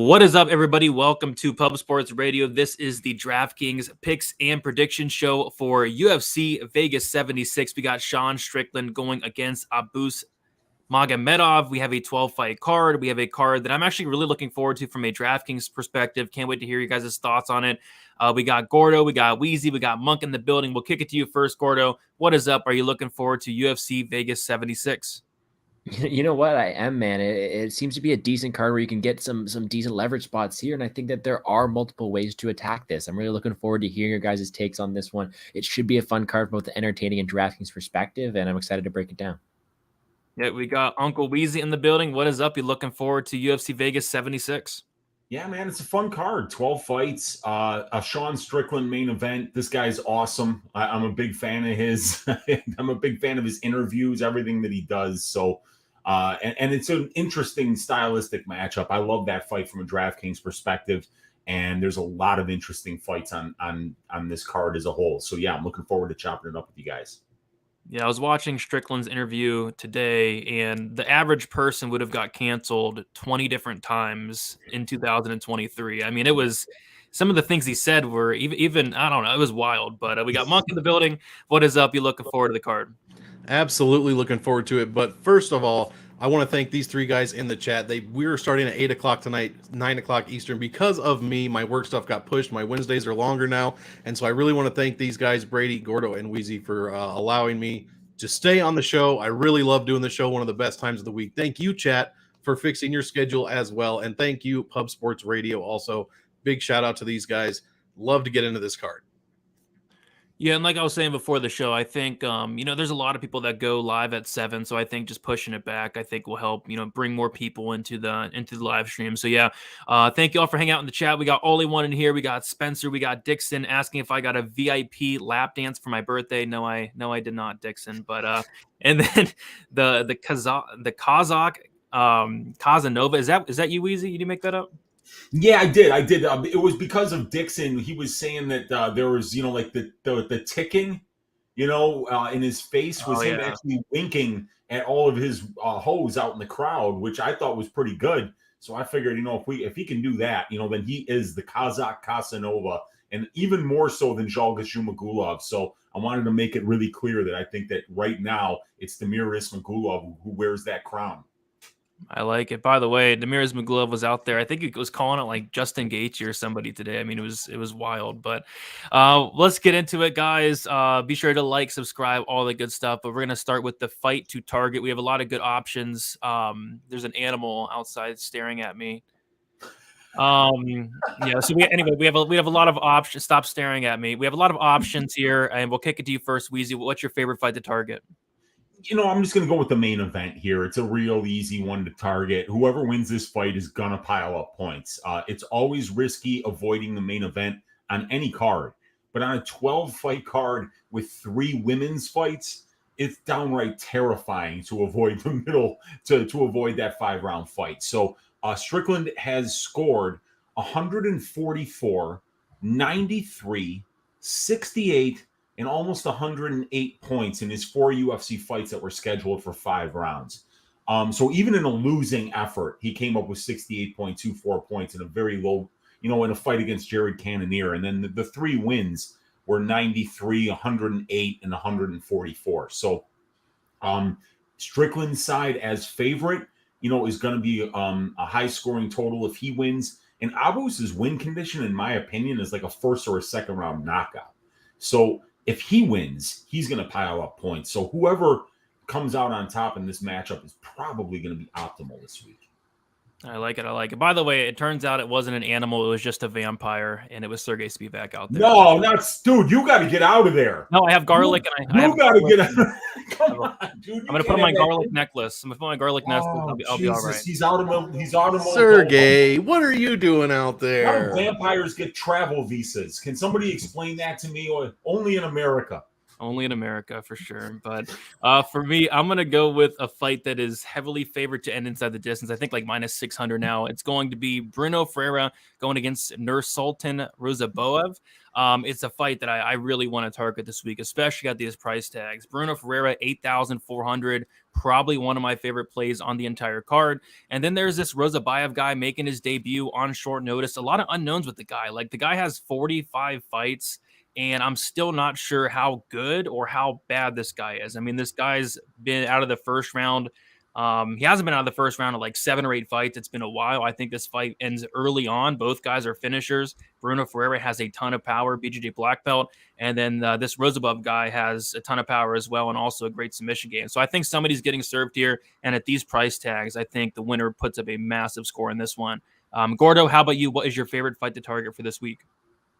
What is up, everybody? Welcome to Pub Sports Radio. This is the Draftkings picks and prediction show for UFC Vegas 76. We got Sean Strickland going against Abus Magomedov. We have a 12-fight card. We have a card that I'm actually really looking forward to from a DraftKings perspective. Can't wait to hear you guys' thoughts on it. We got Gordo, we got Weezy, we got Monk in the building. We'll kick it to you first, Gordo. What is up? Are you looking forward to UFC Vegas 76? You know what? I am, man. It seems to be a decent card where you can get some decent leverage spots here, and I think that there are multiple ways to attack this. I'm really looking forward to hearing your guys' takes on this one. It should be a fun card from both the entertaining and DraftKings perspective, and I'm excited to break it down. Yeah, we got Uncle Weezy in the building. What is up? You looking forward to UFC Vegas 76? Yeah, man, it's a fun card. 12 fights, a Sean Strickland main event. This guy's awesome. I'm a big fan of his. I'm a big fan of his interviews, everything that he does. So, and it's an interesting stylistic matchup. I love that fight from a DraftKings perspective, and there's a lot of interesting fights on this card as a whole. So, yeah, I'm looking forward to chopping it up with you guys. Yeah, I was watching Strickland's interview today, and the average person would have got canceled 20 different times in 2023. I mean, it was some of the things he said were even I don't know, it was wild. But we got Monk in the building. What is up? You looking forward to the card? Absolutely looking forward to it. But first of all, I want to thank these three guys in the chat. We're starting at 8 o'clock tonight, 9 o'clock Eastern. Because of me, my work stuff got pushed. My Wednesdays are longer now. And so I really want to thank these guys, Brady, Gordo, and Weezy, for allowing me to stay on the show. I really love doing the show, one of the best times of the week. Thank you, chat, for fixing your schedule as well. And thank you, Pub Sports Radio, also. Big shout out to these guys. Love to get into this card. Yeah, and like I was saying before the show, I think there's a lot of people that go live at 7, so I think just pushing it back, I think will help, bring more people into the live stream. So yeah, thank you all for hanging out in the chat. We got Oli one in here, we got Spencer, we got Dixon asking if I got a VIP lap dance for my birthday. No, I did not, Dixon. But and then the Kazakh Casanova, is that you, Weezy? You did make that up? Yeah, I did. It was because of Dixon. He was saying that there was, like the ticking, in his face was him actually winking at all of his hoes out in the crowd, which I thought was pretty good. So I figured, if he can do that, then he is the Kazakh Casanova, and even more so than Ismagulov. So I wanted to make it really clear that I think that right now it's Damir Ismagulov who wears that crown. I like it. By the way, Damir Ismagulov was out there. I think he was calling it like Justin Gaethje or somebody today. I mean, it was wild. But let's get into it, guys. Be sure to like, subscribe, all the good stuff. But we're gonna start with the fight to target. We have a lot of good options. There's an animal outside staring at me. Yeah. So we have a lot of options. Stop staring at me. We have a lot of options here, and we'll kick it to you first, Weezy. What's your favorite fight to target? I'm just going to go with the main event here. It's a real easy one to target. Whoever wins this fight is going to pile up points. It's always risky avoiding the main event on any card. But on a 12-fight card with 3 women's fights, it's downright terrifying to avoid the middle, to avoid that 5-round fight. So Strickland has scored 144, 93, 68, and almost 108 points in his 4 UFC fights that were scheduled for 5 rounds. So even in a losing effort, he came up with 68.24 points in a very low, in a fight against Jared Cannonier. And then the 3 wins were 93, 108, and 144. So Strickland's side as favorite, is going to be a high-scoring total if he wins. And Abus's win condition, in my opinion, is like a first or a second-round knockout. So if he wins, he's going to pile up points. So whoever comes out on top in this matchup is probably going to be optimal this week. I like it. By the way, it turns out it wasn't an animal. It was just a vampire, and it was Sergey Spivak out there. No, dude, you got to get out of there. No, I have garlic. You got to get out. Come on, dude. I'm going to put on my garlic necklace. I'm going to put on my garlic necklace. I'll be all right. He's out of Sergey, what are you doing out there? How do vampires get travel visas? Can somebody explain that to me? Or only in America? Only in America for sure. But for me, I'm going to go with a fight that is heavily favored to end inside the distance. I think like minus 600 now. It's going to be Bruno Ferreira going against Nursulton Ruziboev. It's a fight that I really want to target this week, especially at these price tags. Bruno Ferreira, 8,400, probably one of my favorite plays on the entire card. And then there's this Ruziboev guy making his debut on short notice. A lot of unknowns with the guy. Like the guy has 45 fights. And I'm still not sure how good or how bad this guy is. I mean, this guy's been out of the first round. He hasn't been out of the first round of like 7 or 8 fights. It's been a while. I think this fight ends early on. Both guys are finishers. Bruno Ferreira has a ton of power, BJJ black belt. And then this Ruziboev guy has a ton of power as well and also a great submission game. So I think somebody's getting served here. And at these price tags, I think the winner puts up a massive score in this one. Gordo, how about you? What is your favorite fight to target for this week?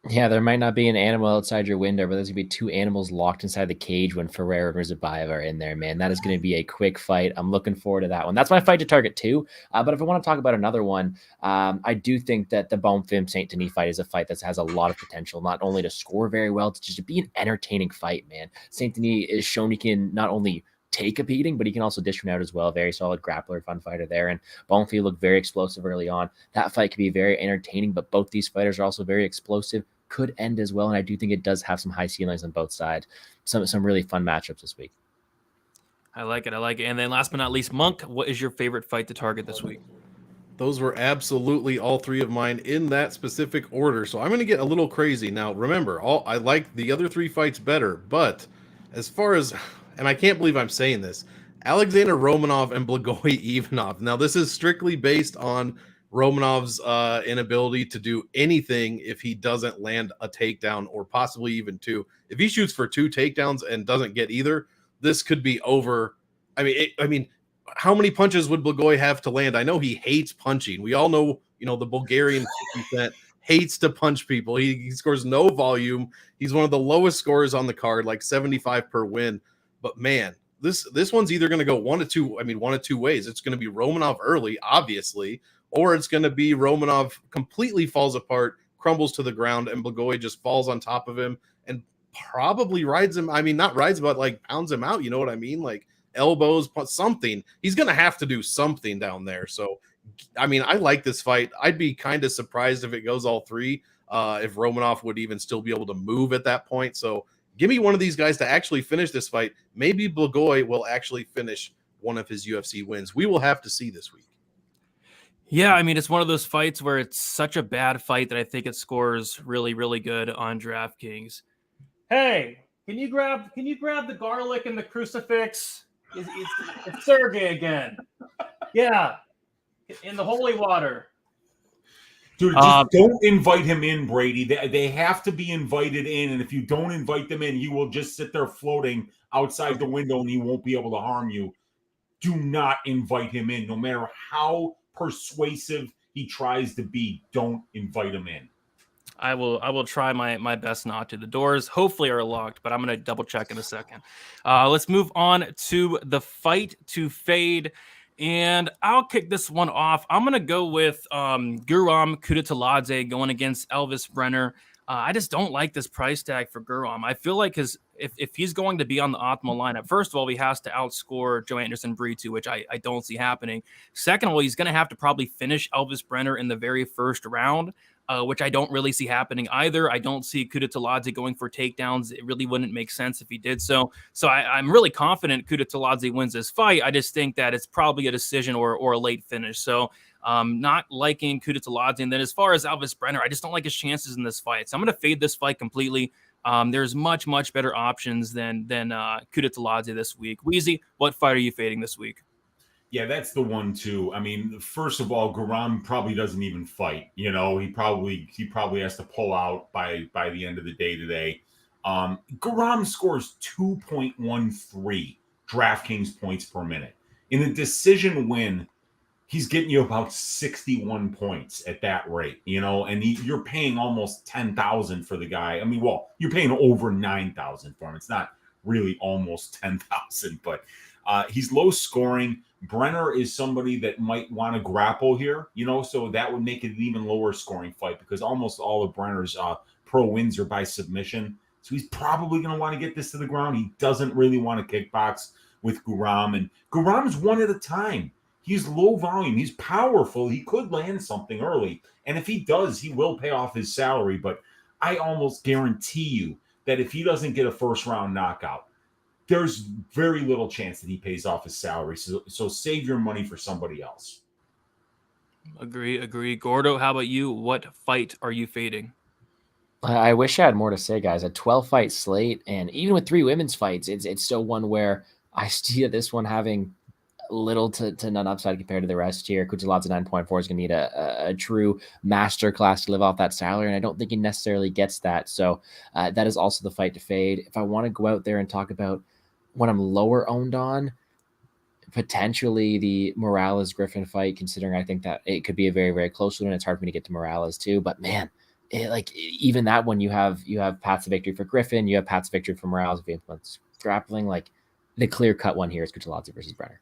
Yeah, there might not be an animal outside your window, but there's going to be 2 animals locked inside the cage when Ferreira and Ruziboev are in there, man. That is going to be a quick fight. I'm looking forward to that one. That's my fight to target too. But if I want to talk about another one, I do think that the Bonfim Saint-Denis fight is a fight that has a lot of potential, not only to score very well, to just be an entertaining fight, man. Saint-Denis is shown he can not only take a beating, but he can also dish one out as well. Very solid grappler, fun fighter there. And Bonfim looked very explosive early on. That fight could be very entertaining, but both these fighters are also very explosive. Could end as well, and I do think it does have some high ceilings on both sides. Some really fun matchups this week. I like it. And then last but not least, Monk, what is your favorite fight to target this week? Those were absolutely all 3 of mine in that specific order. So I'm going to get a little crazy. Now, remember, I like the other 3 fights better, but as far as, and I can't believe I'm saying this, Alexander Romanov and Blagoy Ivanov. Now, this is strictly based on Romanov's inability to do anything if he doesn't land a takedown or possibly even 2. If he shoots for 2 takedowns and doesn't get either, this could be over. I mean, how many punches would Blagoy have to land? I know he hates punching. We all know, the Bulgarian 50% hates to punch people. He scores no volume. He's one of the lowest scorers on the card, like 75 per win. But man, this one's either going to go one of two ways. It's going to be Romanov early, obviously, or it's going to be Romanov completely falls apart, crumbles to the ground, and Blagoy just falls on top of him and probably rides him. I mean, not rides, but like pounds him out. You know what I mean? Like elbows, something. He's going to have to do something down there. So, I mean, I like this fight. I'd be kind of surprised if it goes all 3, if Romanov would even still be able to move at that point. So give me one of these guys to actually finish this fight. Maybe Blagoy will actually finish one of his UFC wins. We will have to see this week. Yeah, I mean, it's one of those fights where it's such a bad fight that I think it scores really, really good on DraftKings. Hey, can you grab the garlic and the crucifix? It's Sergey again. Yeah, in the holy water. Dude, just don't invite him in, Brady. They have to be invited in, and if you don't invite them in, you will just sit there floating outside the window, and he won't be able to harm you. Do not invite him in, no matter how persuasive he tries to be. Don't invite him in. I will try my best not to. The doors hopefully are locked, but I'm going to double check in a second. Let's move on to the fight to fade, and I'll kick this one off. I'm going to go with Guram Kudataladze going against Elvis Brenner. I just don't like this price tag for Guram. I feel like if he's going to be on the optimal lineup, first of all, he has to outscore Joanderson Brito, which I don't see happening. Second of all, he's going to have to probably finish Elvis Brenner in the very first round, which I don't really see happening either. I don't see Kudataladze going for takedowns. It really wouldn't make sense if he did so. So I'm really confident Kudataladze wins this fight. I just think that it's probably a decision or a late finish. So not liking Kudataladze. And then as far as Elvis Brenner, I just don't like his chances in this fight. So I'm going to fade this fight completely. There's much better options than Kudataladze this week. Weezy, what fight are you fading this week? Yeah, that's the one too. I mean, first of all, Guram probably doesn't even fight. He probably has to pull out by the end of the day today. Guram scores 2.13 DraftKings points per minute. In a decision win, he's getting you about 61 points at that rate, and you're paying almost 10,000 for the guy. I mean, well, you're paying over 9,000 for him. It's not really almost 10,000, but he's low scoring. Brenner is somebody that might want to grapple here, so that would make it an even lower scoring fight because almost all of Brenner's pro wins are by submission. So he's probably going to want to get this to the ground. He doesn't really want to kickbox with Guram. And Guram's one at a time. He's low volume. He's powerful. He could land something early. And if he does, he will pay off his salary. But I almost guarantee you that if he doesn't get a first-round knockout, there's very little chance that he pays off his salary. So save your money for somebody else. Agree. Gordo, how about you? What fight are you fading? I wish I had more to say, guys. A 12-fight slate, and even with 3 women's fights, it's still one where I see this one having little to none upside compared to the rest here. Kucheladze 9.4 is going to need a true master class to live off that salary, and I don't think he necessarily gets that. So that is also the fight to fade. If I want to go out there and talk about what I'm lower owned on, potentially the Morales Griffin fight, considering I think that it could be a very, very close one. It's hard for me to get to Morales too, but man, even that one, you have paths to victory for Griffin, you have paths to victory for Morales. If it's grappling, like the clear cut one here is Kucheladze versus Brenner.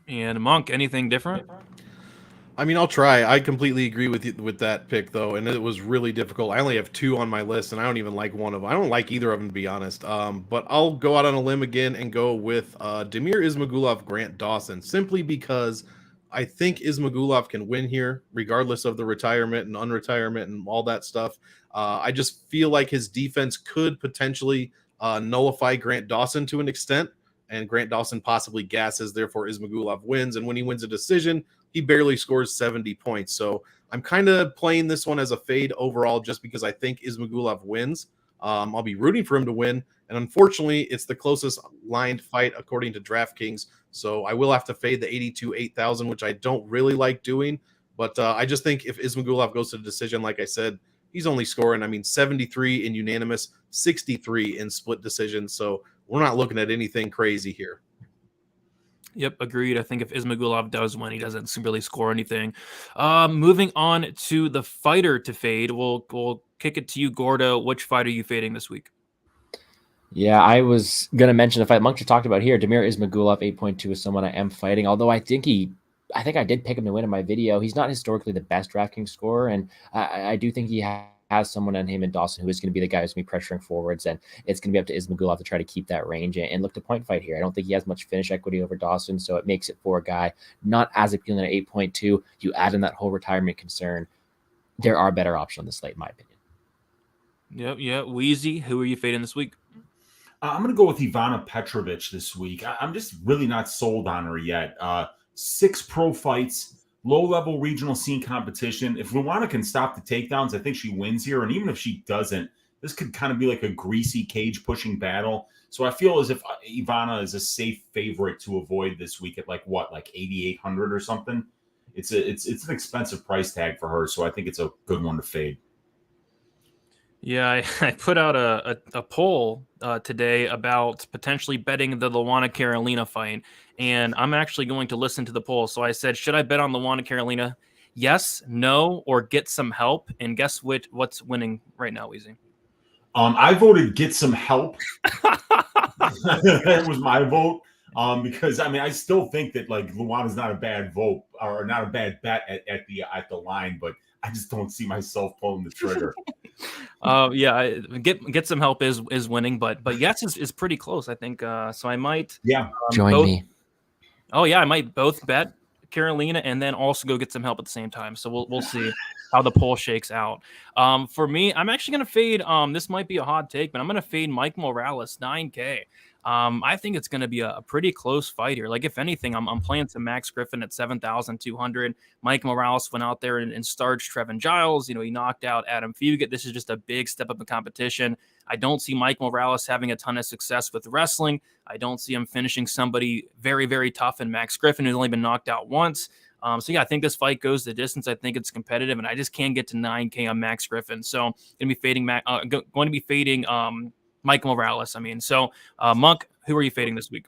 And Monk, anything different? I mean, I'll try. I completely agree with you with that pick, though, and it was really difficult. I only have 2 on my list, and I don't even like one of them. I don't like either of them, to be honest. But I'll go out on a limb again and go with Damir Ismagulov, Grant Dawson, simply because I think Ismagulov can win here, regardless of the retirement and unretirement and all that stuff. I just feel like his defense could potentially nullify Grant Dawson to an extent, and Grant Dawson possibly gasses, therefore Ismagulov wins. And when he wins a decision, he barely scores 70 points. So I'm kind of playing this one as a fade overall just because I think Ismagulov wins. I'll be rooting for him to win. And unfortunately, it's the closest lined fight according to DraftKings. So I will have to fade the 82,800, which I don't really like doing. But I just think if Ismagulov goes to the decision, like I said, he's only scoring, 73 in unanimous, 63 in split decision. So we're not looking at anything crazy here. Yep, agreed. I think if Ismagulov does win, he doesn't really score anything. Moving on to the fighter to fade, we'll kick it to you, Gordo. Which fight are you fading this week? Yeah, I was going to mention the fight Monk just talked about here. Damir Ismagulov 8.2 is someone I am fighting, although I think I did pick him to win in my video. He's not historically the best DraftKings scorer, and I do think he has someone on him and Dawson who is going to be the guy who's going to be pressuring forwards, and it's going to be up to Ismagulov to try to keep that range and look to point fight here. I don't think he has much finish equity over Dawson, so it makes it for a guy not as appealing at 8.2. You add in that whole retirement concern, there are better options on the slate, in my opinion. Yep. Weezy, who are you fading this week? I'm going to go with Ivana Petrovic this week. I'm just really not sold on her yet. 6 pro fights, low-level regional scene competition. If Luana can stop the takedowns, I think she wins here. And even if she doesn't, this could kind of be like a greasy cage-pushing battle. So I feel as if Ivana is a safe favorite to avoid this week at like 8,800 or something. It's an expensive price tag for her, so I think it's a good one to fade. Yeah, I put out a poll today about potentially betting the Luana Carolina fight, and I'm actually going to listen to the poll. So I said, should I bet on Luana Carolina? Yes, no, or get some help? And guess what's winning right now, Weezy? I voted get some help. That was my vote. Because I still think that like Luana's not a bad vote or not a bad bet at the line, but I just don't see myself pulling the trigger. Yeah, get some help is winning, but yes is pretty close, I think. So I might join me. Oh yeah, I might both bet Carolina and then also go get some help at the same time. So we'll see how the poll shakes out. For me, I'm actually gonna fade. This might be a hot take, but I'm gonna fade Mike Morales 9K. I think it's going to be a pretty close fight here. Like, if anything, I'm playing some Max Griffin at 7,200. Mike Morales went out there and starched Trevin Giles. He knocked out Adam Fugit. This is just a big step up in competition. I don't see Mike Morales having a ton of success with wrestling. I don't see him finishing somebody very, very tough in Max Griffin, who's only been knocked out once. So yeah, I think this fight goes the distance. I think it's competitive, and I just can't get to 9K on Max Griffin. So going to be fading Mike Morales. Monk, who are you fading this week?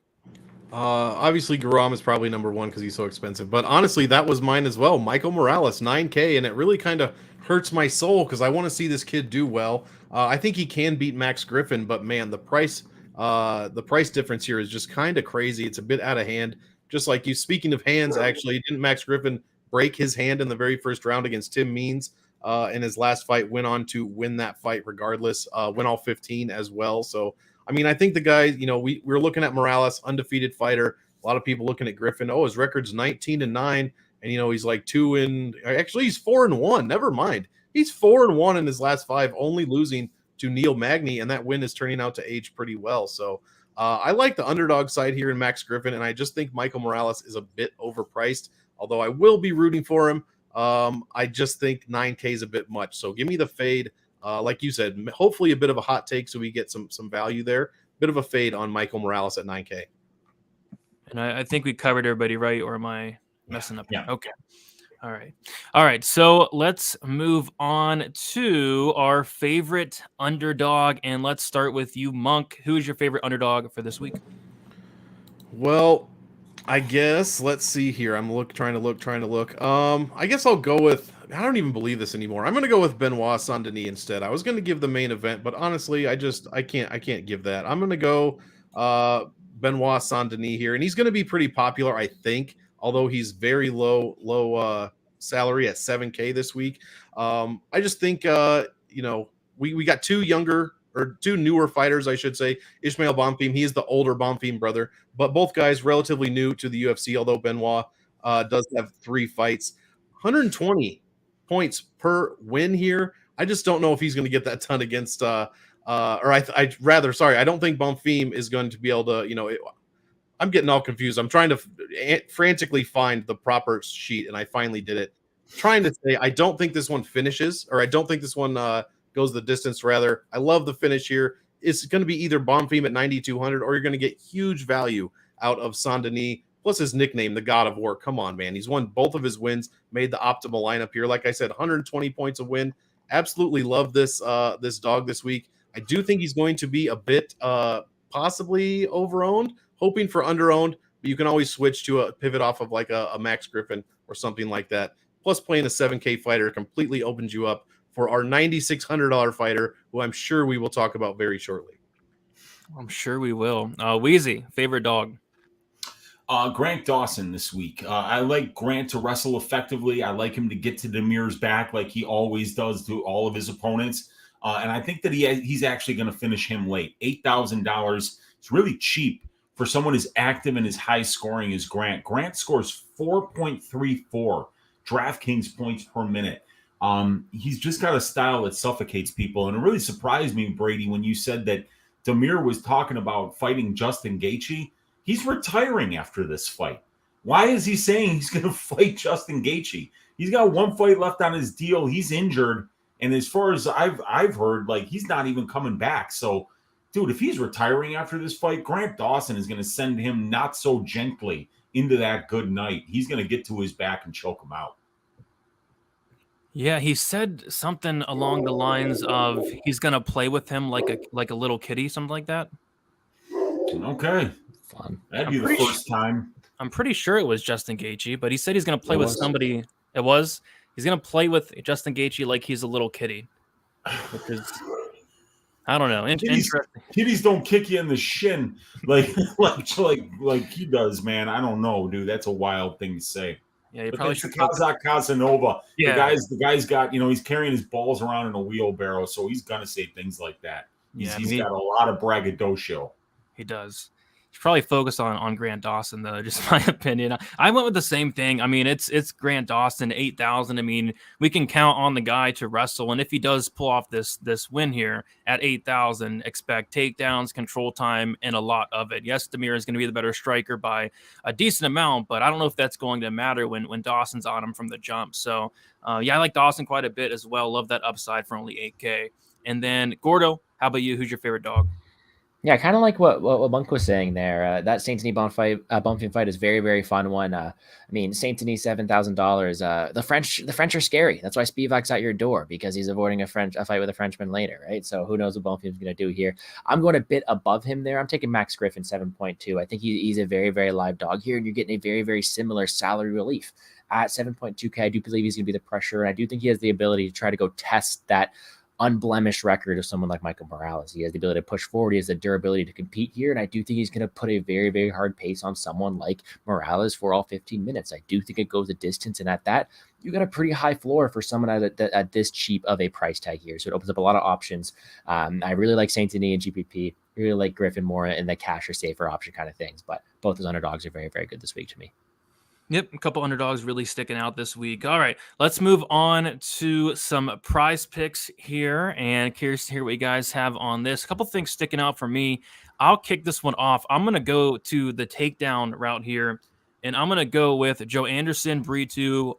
Obviously, Garam is probably number one because he's so expensive. But honestly, that was mine as well. Michael Morales, 9K, and it really kind of hurts my soul because I want to see this kid do well. I think he can beat Max Griffin, but man, the price difference here is just kind of crazy. It's a bit out of hand. Just like you, speaking of hands, actually, didn't Max Griffin break his hand in the very first round against Tim Means? in his last fight, went on to win that fight regardless, win all 15 as well. So, I mean, I think the guy, you know, we're looking at Morales, undefeated fighter. A lot of people looking at Griffin. Oh, his record's 19-9. And, you know, he's like he's 4-1. Never mind. He's 4-1 in his last 5, only losing to Neil Magny. And that win is turning out to age pretty well. So I like the underdog side here in Max Griffin. And I just think Michael Morales is a bit overpriced, although I will be rooting for him. I just think 9K is a bit much. So give me the fade. Like you said, hopefully a bit of a hot take so we get some value there. Bit of a fade on Michael Morales at 9K. And I think we covered everybody, right? Or am I messing up? Yeah. Okay. All right. So let's move on to our favorite underdog. And let's start with you, Monk. Who is your favorite underdog for this week? Well, I guess let's see here. I'm trying to look. I guess I'll go with. I don't even believe this anymore. I'm going to go with Benoît Saint-Denis instead. I was going to give the main event, but honestly, I can't give that. I'm going to go Benoît Saint-Denis here, and he's going to be pretty popular, I think. Although he's very low salary at 7K this week. I just think you know, we got two newer fighters, I should say. Ismael Bonfim, he is the older Bonfim brother, but both guys relatively new to the UFC, although Benoît does have 3 fights. 120 points per win here. I just don't know if he's going to get that ton against I don't think Bonfim is going to be able to, you know, I'm getting all confused. I'm trying to frantically find the proper sheet, and I finally did it. Trying to say, I don't think this one finishes, or I don't think this one goes the distance. Rather, I love the finish here. It's going to be either Bonfim at 9,200, or you're going to get huge value out of Saint-Denis, plus his nickname, the God of War. Come on, man. He's won both of his wins, made the optimal lineup here. Like I said, 120 points a win. Absolutely love this this dog this week. I do think he's going to be a bit possibly overowned, hoping for underowned, but you can always switch to a pivot off of like a Max Griffin or something like that. Plus, playing a 7K fighter completely opens you up for our $9,600 fighter, who I'm sure we will talk about very shortly. I'm sure we will. Weezy, favorite dog? Grant Dawson this week. I like Grant to wrestle effectively. I like him to get to Damir's back like he always does to all of his opponents. And I think that he's actually going to finish him late. $8,000 is really cheap for someone as active and as high scoring as Grant. Grant scores 4.34 Draftkings points per minute. He's just got a style that suffocates people. And it really surprised me, Brady, when you said that Damir was talking about fighting Justin Gaethje. He's retiring after this fight. Why is he saying he's going to fight Justin Gaethje? He's got 1 fight left on his deal. He's injured. And as far as I've heard, like, he's not even coming back. So, dude, if he's retiring after this fight, Grant Dawson is going to send him not so gently into that good night. He's going to get to his back and choke him out. Yeah, he said something along the lines of he's going to play with him like a little kitty, something like that. Okay. Fun. That'd be the first time. I'm pretty sure it was Justin Gaethje, but he said he's going to play with somebody. He's going to play with Justin Gaethje like he's a little kitty, which is, I don't know. Kitties don't kick you in the shin like he does, man. I don't know, dude. That's a wild thing to say. Yeah, you but probably should. Kazakh Casanova. Yeah. The guy's got, he's carrying his balls around in a wheelbarrow, so he's gonna say things like that. He's got a lot of braggadocio. He does. He's probably focused on Grant Dawson, though, just my opinion. I went with the same thing. I mean, it's Grant Dawson, 8,000. I mean, we can count on the guy to wrestle, and if he does pull off this win here at 8,000, expect takedowns, control time, and a lot of it. Yes, Damir is going to be the better striker by a decent amount, but I don't know if that's going to matter when Dawson's on him from the jump. So, yeah, I like Dawson quite a bit as well. Love that upside for only 8K. And then, Gordo, how about you? Who's your favorite dog? Yeah, kind of like what Monk was saying there. That Saint-Denis Bonfim fight is very, very fun one. I mean, Saint-Denis, $7,000. The French are scary. That's why Spivak's at your door, because he's avoiding a fight with a Frenchman later, right? So who knows what Bonfim's going to do here. I'm going a bit above him there. I'm taking Max Griffin, 7.2. I think he's a very, very live dog here, and you're getting a very, very similar salary relief. At 7.2K, I do believe he's going to be the pressure, and I do think he has the ability to try to go test that unblemished record of someone like Michael Morales. He has the ability to push forward. He has the durability to compete here. And I do think he's going to put a very, very hard pace on someone like Morales for all 15 minutes. I do think it goes a distance. And at that, you got a pretty high floor for someone at this cheap of a price tag here. So it opens up a lot of options. I really like Saint-Denis and GPP. Really like Griffin more in the cash or safer option kind of things. But both those underdogs are very, very good this week to me. Yep, a couple underdogs really sticking out this week. All right, let's move on to some prize picks here, and curious to hear what you guys have on this. A couple things sticking out for me. I'll kick this one off. I'm going to go to the takedown route here, and I'm going to go with Joanderson, Brito,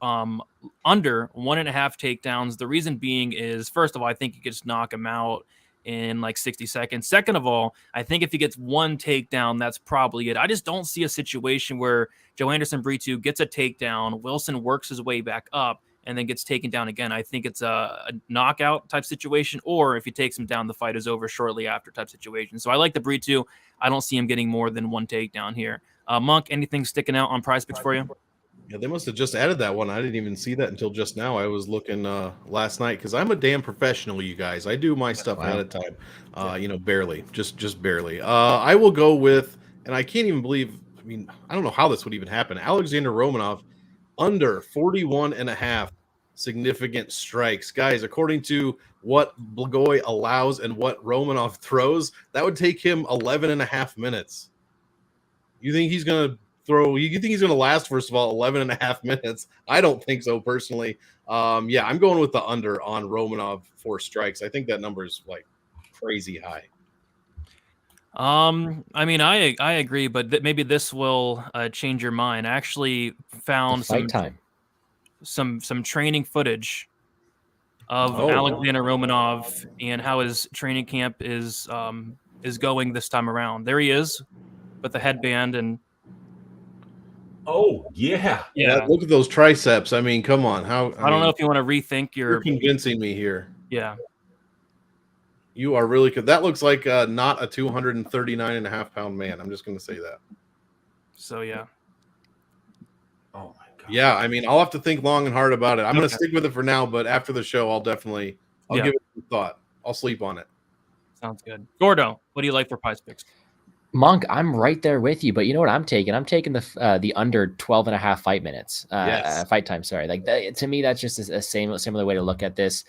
under 1.5 takedowns. The reason being is, first of all, I think you could just knock him out in like 60 seconds. Second of all, I think if he gets one takedown, that's probably it. I just don't see a situation where Joanderson Brito gets a takedown, Wilson works his way back up, and then gets taken down again. I think it's a knockout type situation, or if he takes him down, the fight is over shortly after type situation. So I like the Brito. I don't see him getting more than one takedown here. Monk, anything sticking out on prize picks for you? Yeah, they must have just added that one. I didn't even see that until just now. I was looking last night because I'm a damn professional, you guys. I do my stuff ahead of time. Barely, just barely. I will go with, and I can't even believe, I don't know how this would even happen. Alexander Romanov under 41.5 significant strikes. Guys, according to what Blagoy allows and what Romanov throws, that would take him 11.5 minutes. You think he's going to you think he's going to last, first of all, 11.5 minutes? I don't think so, personally. I'm going with the under on Romanov for strikes. I think that number is like crazy high. I agree, but maybe this will change your mind. I actually found some training footage of Alexander Romanov and how his training camp is going this time around. There he is with the headband and. Oh, yeah. Look at those triceps. I mean, come on. I don't know if you want to rethink You're convincing me here. Yeah. You are really good. That looks like not a 239.5-pound man. I'm just going to say that. So, yeah. Oh, my God. Yeah, I'll have to think long and hard about it. I'm going to stick with it for now, but after the show, I'll give it some thought. I'll sleep on it. Sounds good. Gordo, what do you like for prize picks? Monk, I'm right there with you, but you know what I'm taking? I'm taking the under 12.5 fight minutes, fight time. Sorry, like that, to me, that's just a similar way to look at this.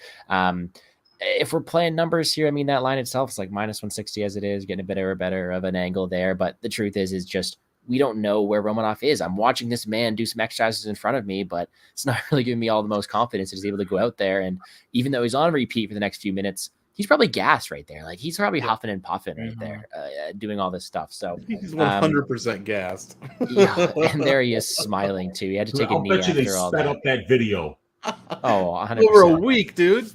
If we're playing numbers here, that line itself is like minus 160 as it is, getting a better of an angle there. But the truth is just we don't know where Romanov is. I'm watching this man do some exercises in front of me, but it's not really giving me all the most confidence that he's able to go out there. And even though he's on repeat for the next few minutes, he's probably gassed right there. Like he's probably huffing and puffing right there, doing all this stuff. So he's 100% gassed. Yeah, and there he is smiling too. He had to take a knee after all that. Sped up that video. Oh, 100%. Over a week, dude.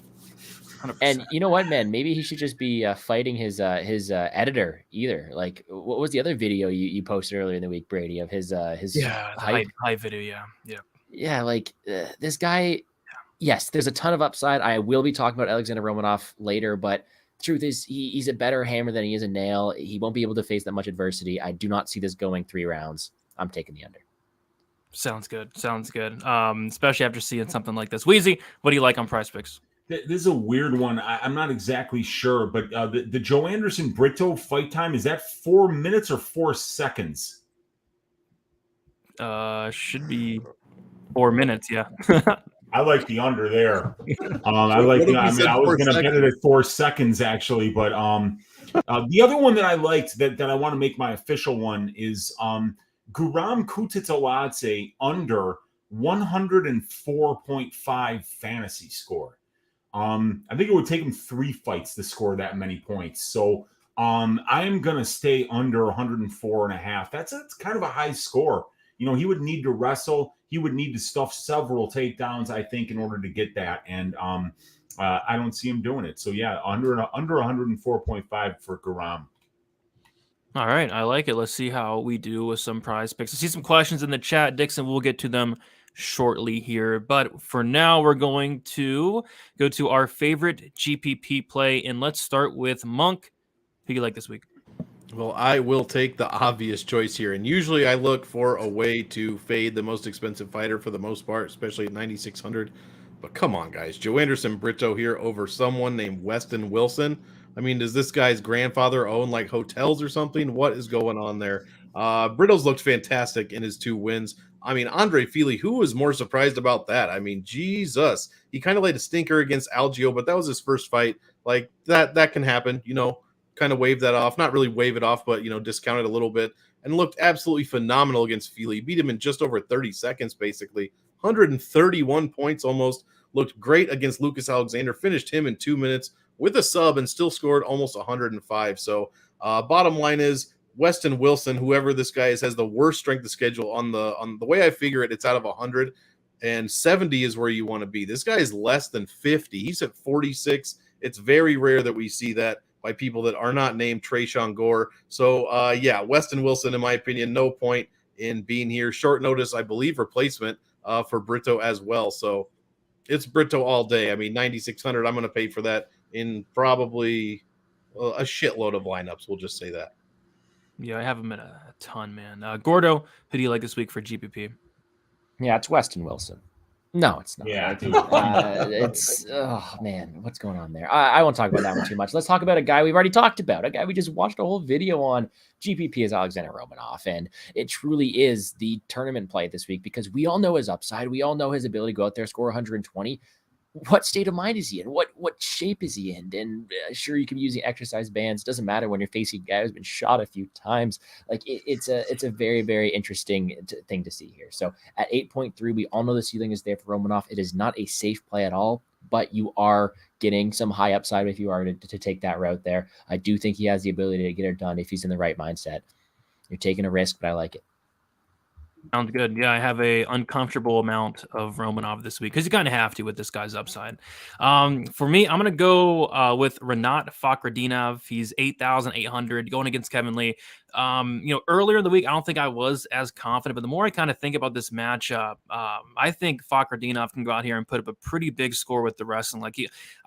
100%. And you know what, man? Maybe he should just be fighting his editor either. Like, what was the other video you posted earlier in the week, Brady, of his high video? Yeah. Like this guy. Yes, there's a ton of upside. I will be talking about Alexander Romanov later, but the truth is he's a better hammer than he is a nail. He won't be able to face that much adversity. I do not see this going 3 rounds. I'm taking the under. Sounds good. Especially after seeing something like this. Weezy, what do you like on prize picks? This is a weird one. I'm not exactly sure, but the Joanderson Brito fight time, is that 4 minutes or 4 seconds? Should be 4 minutes, yeah. I like the under there. I was going to bet it at 4 seconds actually, but the other one that I liked that I want to make my official one is Guram Kutitsaladze under 104.5 fantasy score. I think it would take him 3 fights to score that many points. So I am going to stay under 104.5. That's kind of a high score. He would need to wrestle. He would need to stuff several takedowns, I think, in order to get that. And I don't see him doing it. So, yeah, under 104.5 for Guram. All right. I like it. Let's see how we do with some prize picks. I see some questions in the chat, Dixon. We'll get to them shortly here. But for now, we're going to go to our favorite GPP play. And let's start with Monk. Who do you like this week? Well, I will take the obvious choice here. And usually I look for a way to fade the most expensive fighter for the most part, especially at 9,600. But come on, guys. Joanderson Brito here over someone named Weston Wilson. I mean, does this guy's grandfather own like hotels or something? What is going on there? Brito's looked fantastic in his 2 wins. I mean, Andre Fili, who was more surprised about that? I mean, Jesus. He kind of laid a stinker against Algio, but that was his first fight. Like, that can happen, you know, kind of wave that off. Not really wave it off, but, you know, discount it a little bit. And looked absolutely phenomenal against Fili. Beat him in just over 30 seconds, basically. 131 points almost. Looked great against Lucas Alexander. Finished him in 2 minutes with a sub and still scored almost 105. So bottom line is Weston Wilson, whoever this guy is, has the worst strength of schedule on the way I figure it. It's out of 100, and 70 is where you want to be. This guy is less than 50. He's at 46. It's very rare that we see that by people that are not named Trayshawn Gore. So yeah, Weston Wilson, in my opinion, no point in being here. Short notice, I believe, replacement for Brito as well. So it's Brito all day. I mean, 9,600. I'm going to pay for that in probably a shitload of lineups. We'll just say that. Yeah, I have him at a ton, man. Gordo, who do you like this week for GPP? Yeah, it's Weston Wilson. No, it's not. Yeah, it's oh man, what's going on there? I won't talk about that one too much. Let's talk about a guy we've already talked about. A guy we just watched a whole video on. GPP is Alexander Romanov, and it truly is the tournament play this week because we all know his upside. We all know his ability to go out there, score 120. What state of mind is he in? What shape is he in? And sure, you can be using exercise bands. Doesn't matter when you're facing a guy who's been shot a few times. Like it's a very, very interesting thing to see here. So at 8.3, we all know the ceiling is there for Romanov. It is not a safe play at all, but you are getting some high upside if you are to take that route there. I do think he has the ability to get it done if he's in the right mindset. You're taking a risk, but I like it. Sounds good. Yeah, I have a uncomfortable amount of Romanov this week because you kind of have to with this guy's upside. For me, I'm going to go with Rinat Fakhretdinov. He's 8,800 going against Kevin Lee. Earlier in the week, I don't think I was as confident, but the more I kind of think about this matchup, I think Fakhretdinov can go out here and put up a pretty big score with the wrestling. Like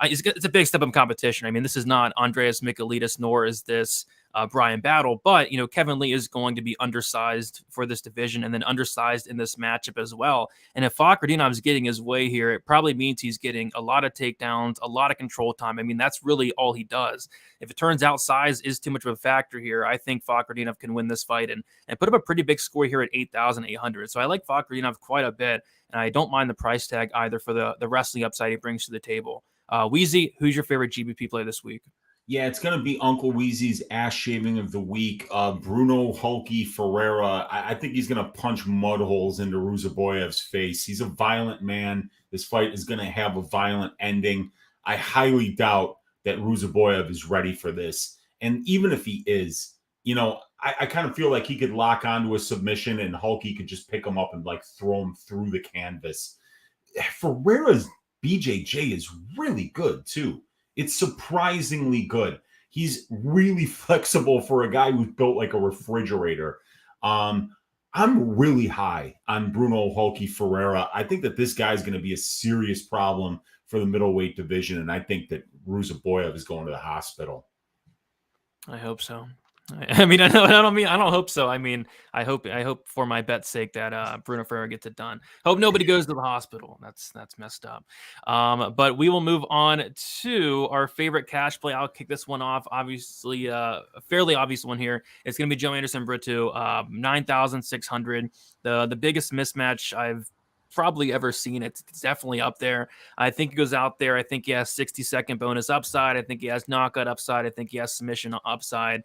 it's a big step in competition. I mean, this is not Andreas Michailidis, nor is this Brian Battle, but Kevin Lee is going to be undersized for this division and then undersized in this matchup as well. And if Fakhretdinov is getting his way here, it probably means he's getting a lot of takedowns, a lot of control time. I mean, that's really all he does. If it turns out size is too much of a factor here, I think Fakhretdinov can win this fight and put up a pretty big score here at 8,800. So I like Fakhretdinov quite a bit, and I don't mind the price tag either for the wrestling upside he brings to the table. Weezy, who's your favorite GBP play this week? Yeah, it's going to be Uncle Weezy's ass shaving of the week. Brunno Hulky Ferreira. I think he's going to punch mud holes into Ruziboev's face. He's a violent man. This fight is going to have a violent ending. I highly doubt that Ruziboev is ready for this. And even if he is, I kind of feel like he could lock onto a submission and Hulky could just pick him up and like throw him through the canvas. Ferreira's BJJ is really good too. It's surprisingly good. He's really flexible for a guy who's built like a refrigerator. I'm really high on Brunno Hulky Ferreira. I think that this guy's going to be a serious problem for the middleweight division, and I think that Ruziboev is going to the hospital. I hope so. I mean, I don't hope so. I mean, I hope for my bet's sake that Bruno Ferreira gets it done. Hope nobody goes to the hospital. That's messed up. But we will move on to our favorite cash play. I'll kick this one off. Obviously, a fairly obvious one here. It's going to be Joanderson Brito, 9,600. The biggest mismatch I've probably ever seen. It's definitely up there. I think he goes out there. I think he has 60-second bonus upside. I think he has knockout upside. I think he has submission upside.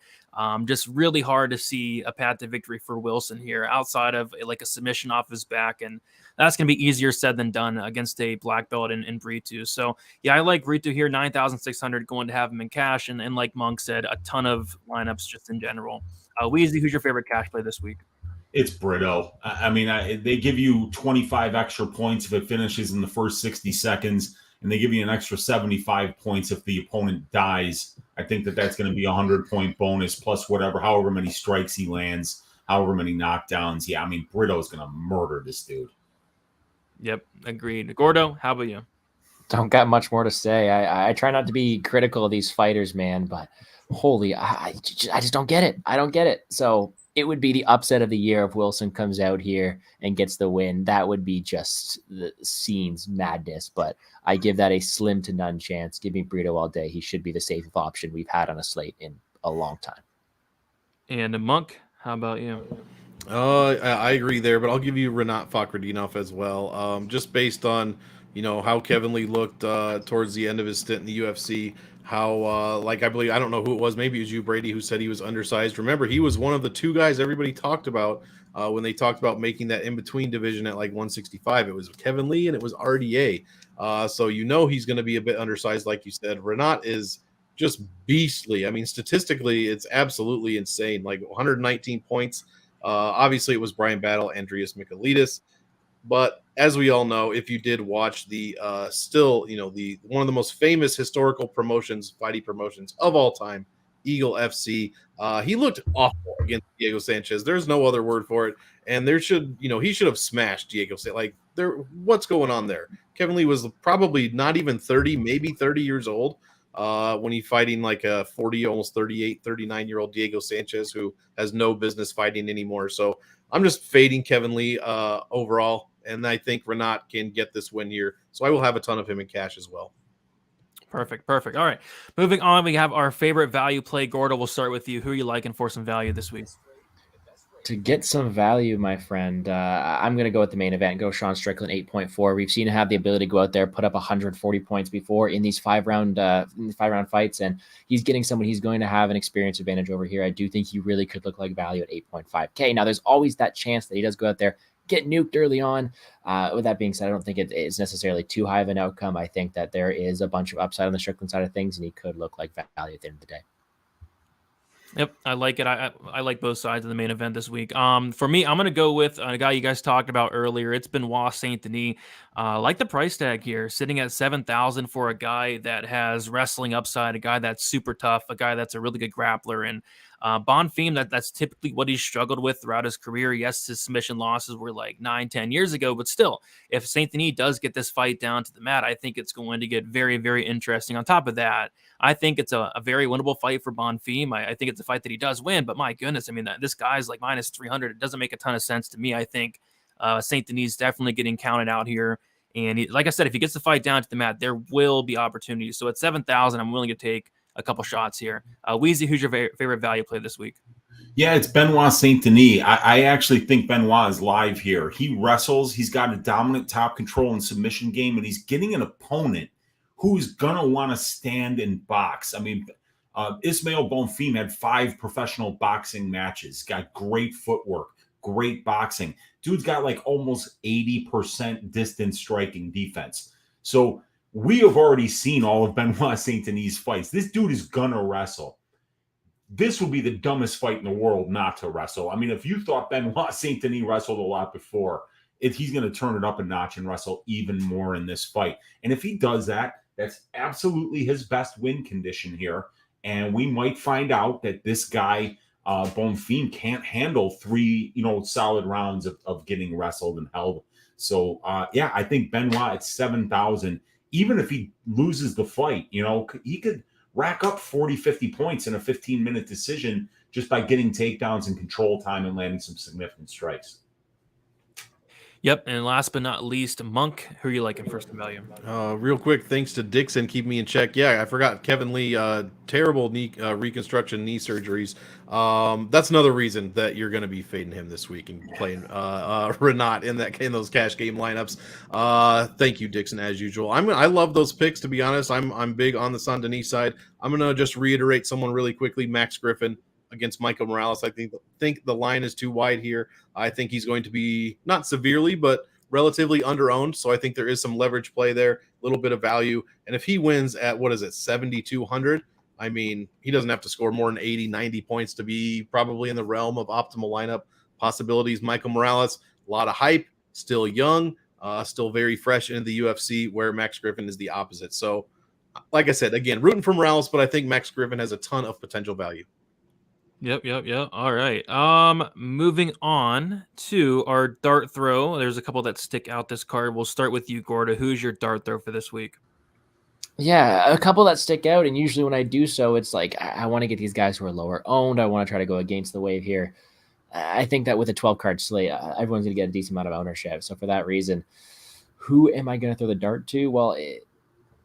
Just really hard to see a path to victory for Wilson here outside of like a submission off his back. And that's going to be easier said than done against a black belt in Brito. So yeah, I like Brito here, 9,600 going to have him in cash. And like Monk said, a ton of lineups just in general. Weezy, who's your favorite cash play this week? It's Brito. I mean, they give you 25 extra points if it finishes in the first 60 seconds, and they give you an extra 75 points if the opponent dies. I think that's going to be a 100-point bonus plus however many strikes he lands, however many knockdowns. Yeah, I mean, Brito is going to murder this dude. Yep, agreed. Gordo, how about you? Don't got much more to say. I try not to be critical of these fighters, man, but holy, I just don't get it. I don't get it. So it would be the upset of the year if Wilson comes out here and gets the win. That would be just the scenes madness, but I give that a slim to none chance. Give me Brito all day. He should be the safest option we've had on a slate in a long time. And Monk, how about you? I agree there, but I'll give you Rinat Fakhretdinov as well. Just based on how Kevin Lee looked towards the end of his stint in the UFC. How I believe, I don't know who it was, maybe it was you, Brady, who said he was undersized. Remember, he was one of the two guys everybody talked about when they talked about making that in between division at like 165. It was Kevin Lee and it was RDA. So he's going to be a bit undersized, like you said. Rinat is just beastly. I mean, statistically, it's absolutely insane. Like 119 points. Obviously, it was Brian Battle, Andreas Michailidis. But as we all know, if you did watch the the one of the most famous historical fighting promotions of all time, Eagle FC, he looked awful against Diego Sanchez. There's no other word for it. And he should have smashed Diego Sanchez. What's going on there? Kevin Lee was probably not even 30, maybe 30 years old when he's fighting like a 40, almost 38, 39-year-old Diego Sanchez who has no business fighting anymore. So I'm just fading Kevin Lee overall, and I think Rinat can get this win here. So I will have a ton of him in cash as well. Perfect. All right. Moving on, we have our favorite value play. Gordo, we'll start with you. Who are you liking for some value this week? To get some value, my friend, I'm going to go with the main event and go Sean Strickland 8.4. We've seen him have the ability to go out there, put up 140 points before in these five-round fights, and he's getting someone he's going to have an experience advantage over here. I do think he really could look like value at 8.5K. Now, there's always that chance that he does go out there, get nuked early on. With that being said, I don't think it's necessarily too high of an outcome. I think that there is a bunch of upside on the Strickland side of things, and he could look like value at the end of the day. Yep, I like it. I like both sides of the main event this week. For me, I'm going to go with a guy you guys talked about earlier. It's Benoît Saint-Denis. Like the price tag here, sitting at 7,000 for a guy that has wrestling upside, a guy that's super tough, a guy that's a really good grappler. And Bonfim, that's typically what he's struggled with throughout his career. Yes, his submission losses were like 9-10 years ago, but still, if Saint-Denis does get this fight down to the mat, I think it's going to get very, very interesting. On top of that, I think it's a very winnable fight for Bonfim. I think it's a fight that he does win, but my goodness, I mean, this guy's like minus 300. It doesn't make a ton of sense to me. I think Saint-Denis definitely getting counted out here. And like I said, if he gets the fight down to the mat, there will be opportunities. So at 7,000, I'm willing to take a couple shots here. Weezy, who's your favorite value play this week? Yeah, it's Benoît Saint-Denis. I actually think Benoît is live here. He wrestles. He's got a dominant top control and submission game, and he's getting an opponent who's going to want to stand and box. I mean, Ismael Bonfim had 5 professional boxing matches, got great footwork, great boxing. Dude's got like almost 80% distance striking defense. So we have already seen all of Benoît Saint-Denis' fights. This dude is going to wrestle. This would be the dumbest fight in the world not to wrestle. I mean, if you thought Benoît Saint-Denis wrestled a lot before, he's going to turn it up a notch and wrestle even more in this fight. And if he does that, that's absolutely his best win condition here. And we might find out that this guy, Bonfim, can't handle 3, solid rounds of getting wrestled and held. So, I think Benoît at 7,000, even if he loses the fight, he could rack up 40, 50 points in a 15-minute decision just by getting takedowns and control time and landing some significant strikes. Yep, and last but not least, Monk, who are you liking first in value? Real quick, thanks to Dixon, keep me in check. Yeah, I forgot Kevin Lee, terrible knee reconstruction, knee surgeries. That's another reason that you're going to be fading him this week and playing Rinat in those cash game lineups. Thank you, Dixon, as usual. I love those picks, to be honest. I'm big on the Saint-Denis side. I'm going to just reiterate someone really quickly, Max Griffin against Michael Morales. I think the line is too wide here. I think he's going to be not severely, but relatively under-owned. So I think there is some leverage play there, a little bit of value. And if he wins at, 7,200, I mean, he doesn't have to score more than 80, 90 points to be probably in the realm of optimal lineup possibilities. Michael Morales, a lot of hype, still young, still very fresh into the UFC, where Max Griffin is the opposite. So like I said, again, rooting for Morales, but I think Max Griffin has a ton of potential value. Yep. All right. Moving on to our dart throw. There's a couple that stick out this card. We'll start with you, Gordo. Who's your dart throw for this week? Yeah, a couple that stick out, and usually when I do so, it's like I want to get these guys who are lower owned. I want to try to go against the wave here. I think that with a 12 card slate, everyone's going to get a decent amount of ownership. So for that reason, who am I going to throw the dart to? Well,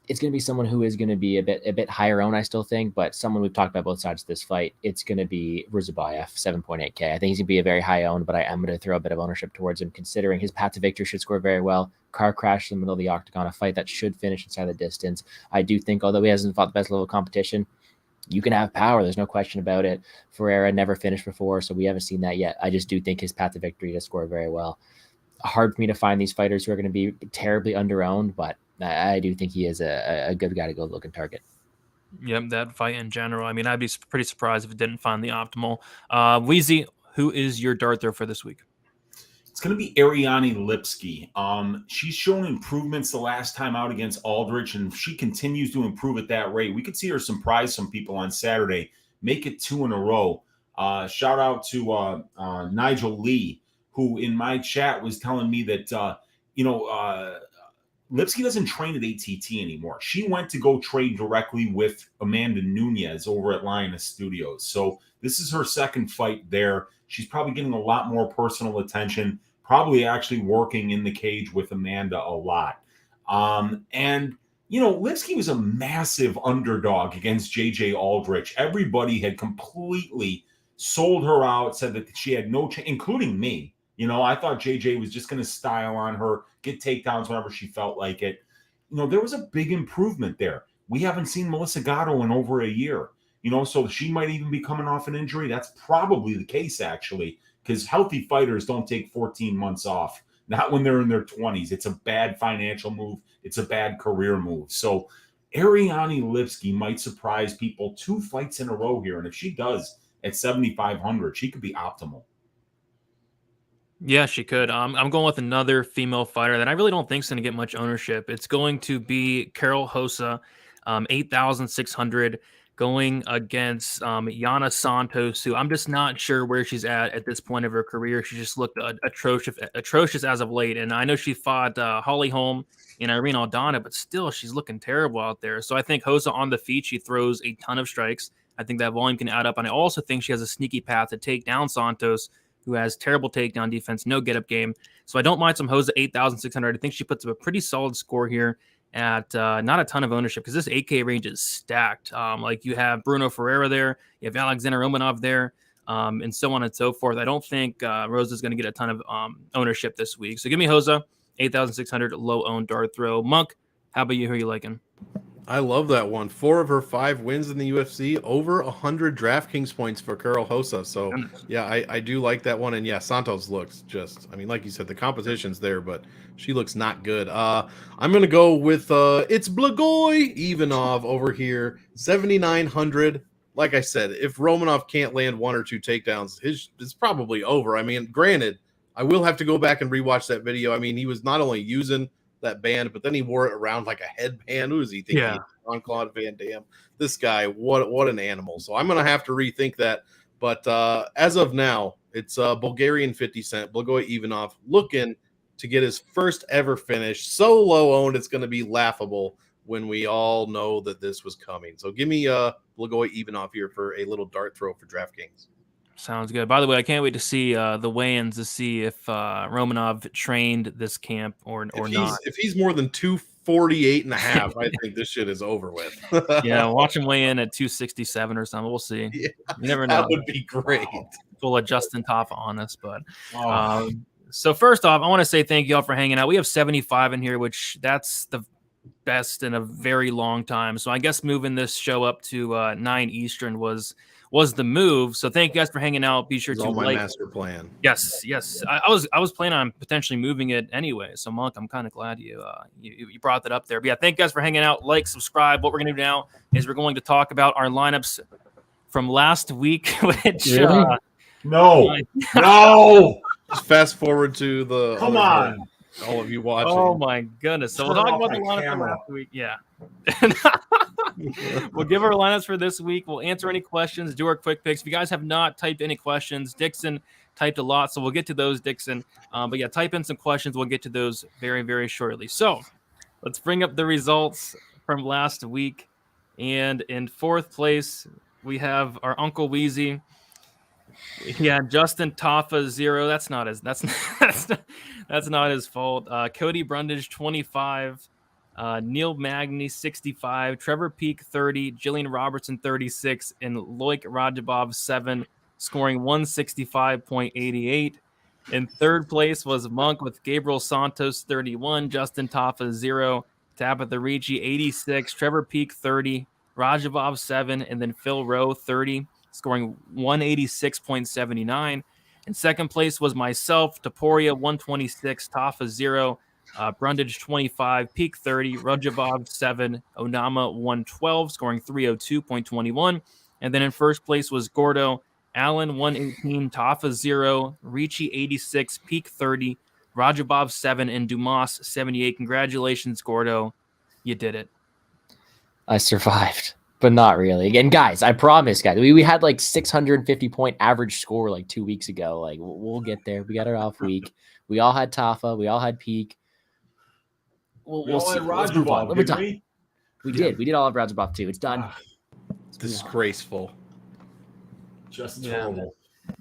it's going to be someone who is going to be a bit higher owned, I still think, but someone we've talked about both sides of this fight. It's going to be Ruziboev, 7.8K. I think he's going to be a very high owned, but I am going to throw a bit of ownership towards him, considering his path to victory should score very well. Car crash in the middle of the octagon, a fight that should finish inside the distance. I do think, although he hasn't fought the best level of competition, you can have power. There's no question about it. Ferreira never finished before, so we haven't seen that yet. I just do think his path to victory does score very well. Hard for me to find these fighters who are going to be terribly underowned, but I do think he is a good guy to go look and target. Yep, that fight in general. I mean, I'd be pretty surprised if it didn't find the optimal. Weezy, who is your dart throw for this week? It's going to be Ariane Lipski. She's shown improvements the last time out against Aldrich, and if she continues to improve at that rate, we could see her surprise some people on Saturday, make it 2 in a row. Shout out to Nigel Lee, who in my chat was telling me that, Lipski doesn't train at ATT anymore. She went to go trade directly with Amanda Nunez over at Lioness Studios. So this is her second fight there. She's probably getting a lot more personal attention, probably actually working in the cage with Amanda a lot. Lipski was a massive underdog against JJ Aldrich. Everybody had completely sold her out, said that she had no chance, including me. I thought JJ was just going to style on her, get takedowns whenever she felt like it. There was a big improvement there. We haven't seen Melissa Gatto in over a year. So she might even be coming off an injury. That's probably the case, actually, because healthy fighters don't take 14 months off, not when they're in their 20s. It's a bad financial move. It's a bad career move. So Ariane Lipski might surprise people 2 fights in a row here. And if she does at 7,500, she could be optimal. Yeah, she could. I'm going with another female fighter that I really don't think is going to get much ownership. It's going to be Carol Hossa, 8,600, going against Yana Santos, who I'm just not sure where she's at this point of her career. She just looked atrocious as of late. And I know she fought Holly Holm and Irene Aldana, but still she's looking terrible out there. So I think Hossa on the feet, she throws a ton of strikes. I think that volume can add up. And I also think she has a sneaky path to take down Santos, who has terrible takedown defense, no get-up game. So I don't mind some Hossa 8,600. I think she puts up a pretty solid score here at not a ton of ownership because this 8K range is stacked. Like you have Bruno Ferreira there, you have Alexander Romanov there, and so on and so forth. I don't think Rosa's going to get a ton of ownership this week. So give me Hossa, 8,600, low-owned dart throw. Monk, how about you? Who are you liking? I love that one. 4 of her 5 wins in the UFC, over 100 Draftkings points for Carol Hossa. So, yeah, I do like that one. And, yeah, Santos looks just, like you said, the competition's there, but she looks not good. I'm going to go with it's Blagoy Ivanov over here, 7,900. Like I said, if Romanov can't land 1 or 2 takedowns, it's probably over. Granted, I will have to go back and rewatch that video. He was not only using that band, but then he wore it around like a headband. Who is he thinking? Yeah. Jean-Claude Van Damme. This guy, what an animal. So I'm going to have to rethink that. But as of now, it's Bulgarian 50 Cent, Blagoy Ivanov, looking to get his first ever finish. So low owned, it's going to be laughable when we all know that this was coming. So give me Blagoy Ivanov here for a little dart throw for DraftKings. Sounds good. By the way, I can't wait to see the weigh-ins to see if Romanov trained this camp or not. If he's more than 248 and a half, I think this shit is over with. Yeah, watch him weigh in at 267 or something. We'll see. Yeah, you never know. That would be great. Full of Justin Taffa on us, but so first off, I want to say thank you all for hanging out. We have 75 in here, which that's the best in a very long time. So I guess moving this show up to 9 Eastern was the move. So thank you guys for hanging out. Be sure to like master plan. Yes. I was planning on potentially moving it anyway. So Monk, I'm kind of glad you brought that up there. But yeah, thank you guys for hanging out. Like, subscribe. What we're gonna do now is we're going to talk about our lineups from last week, which no. Just fast forward to the come on. All of you watching. Oh my goodness. So we'll talk about the lineup from last week. Yeah. We'll give our lineups for this week. We'll answer any questions, do our quick picks. If you guys have not typed any questions, Dixon typed a lot, so we'll get to those, Dixon. But yeah, type in some questions. We'll get to those very, very shortly. So let's bring up the results from last week. And in fourth place, we have our Uncle Weezy. Yeah, Justin Taffa 0. That's not his fault. Cody Brundage 25. Neil Magny 65. Trevor Peak 30. Jillian Robertson 36. And Loic Rajabov 7, scoring 165.88. In third place was Monk with Gabriel Santos 31. Justin Taffa 0. Tabitha Ricci 86. Trevor Peak 30. Rajabov 7. And then Phil Rowe 30. Scoring 186.79. In second place was myself, Taporia 126, Taffa 0, Brundage 25, Peak 30, Rajabov 7, Onama 112, scoring 302.21. And then in first place was Gordo, Allen 118, Taffa 0, Ricci 86, Peak 30, Rajabov 7, and Dumas 78. Congratulations, Gordo. You did it. I survived. But not really. Again, guys, I promise, guys. We had like 650 point average score like 2 weeks ago. Like we'll get there. We got our off week. We all had Taffa. We all had Peak. We'll see. Let's move on. We did. We did all have Rajabov too. It's done. Disgraceful. Just terrible.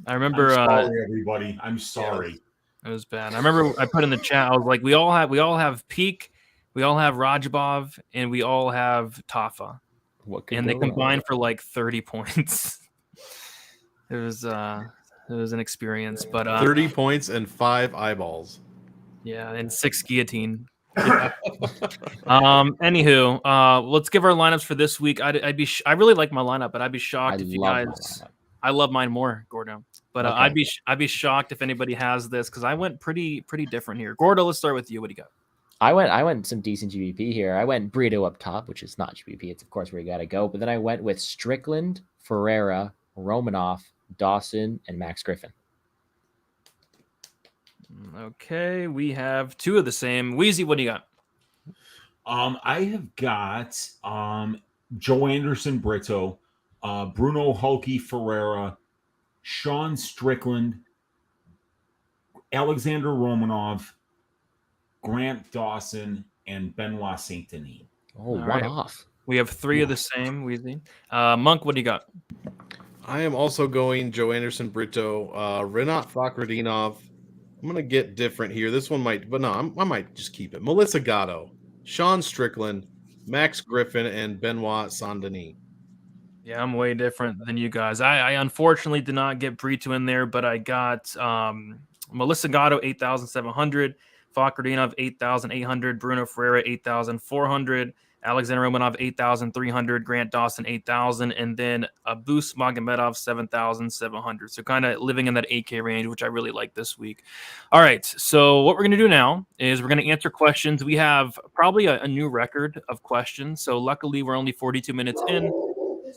I remember. I'm sorry, everybody. I'm sorry. It was bad. I remember I put in the chat. I was like, we all have Peak, we all have Rajabov, and we all have Taffa. And they combined for like 30 points. It was an experience, but 30 points and 5 eyeballs. Yeah, and 6 guillotine. Yeah. Anywho, let's give our lineups for this week. I really like my lineup, but I'd be shocked if you guys. I love mine more, Gordo. But okay. I'd be shocked if anybody has this because I went pretty different here. Gordo, let's start with you. What do you got? I went some decent GBP here. I went Brito up top, which is not GBP. It's, of course, where you got to go. But then I went with Strickland, Ferreira, Romanov, Dawson, and Max Griffin. Okay, we have 2 of the same. Weezy, what do you got? I have got Joanderson, Brito, Brunno, Hulky, Ferreira, Sean Strickland, Alexander Romanov, Grant Dawson, and Benoît Saint-Denis. Oh, one off. We have 3 of the same, Weezy. Monk, what do you got? I am also going Joanderson, Brito, Rinat, Fakhretdinov. I'm going to get different here. This one might, but no, I might just keep it. Melissa Gatto, Sean Strickland, Max Griffin, and Benoît Saint-Denis. Yeah, I'm way different than you guys. I unfortunately did not get Brito in there, but I got Melissa Gatto, 8,700. Fakhretdinov 8,800, Bruno Ferreira 8,400, Alexander Romanov 8,300, Grant Dawson 8,000, and then Abus Magomedov 7,700. So kind of living in that 8K range, which I really like this week. All right, so what we're going to do now is we're going to answer questions. We have probably a new record of questions. So luckily we're only 42 minutes in.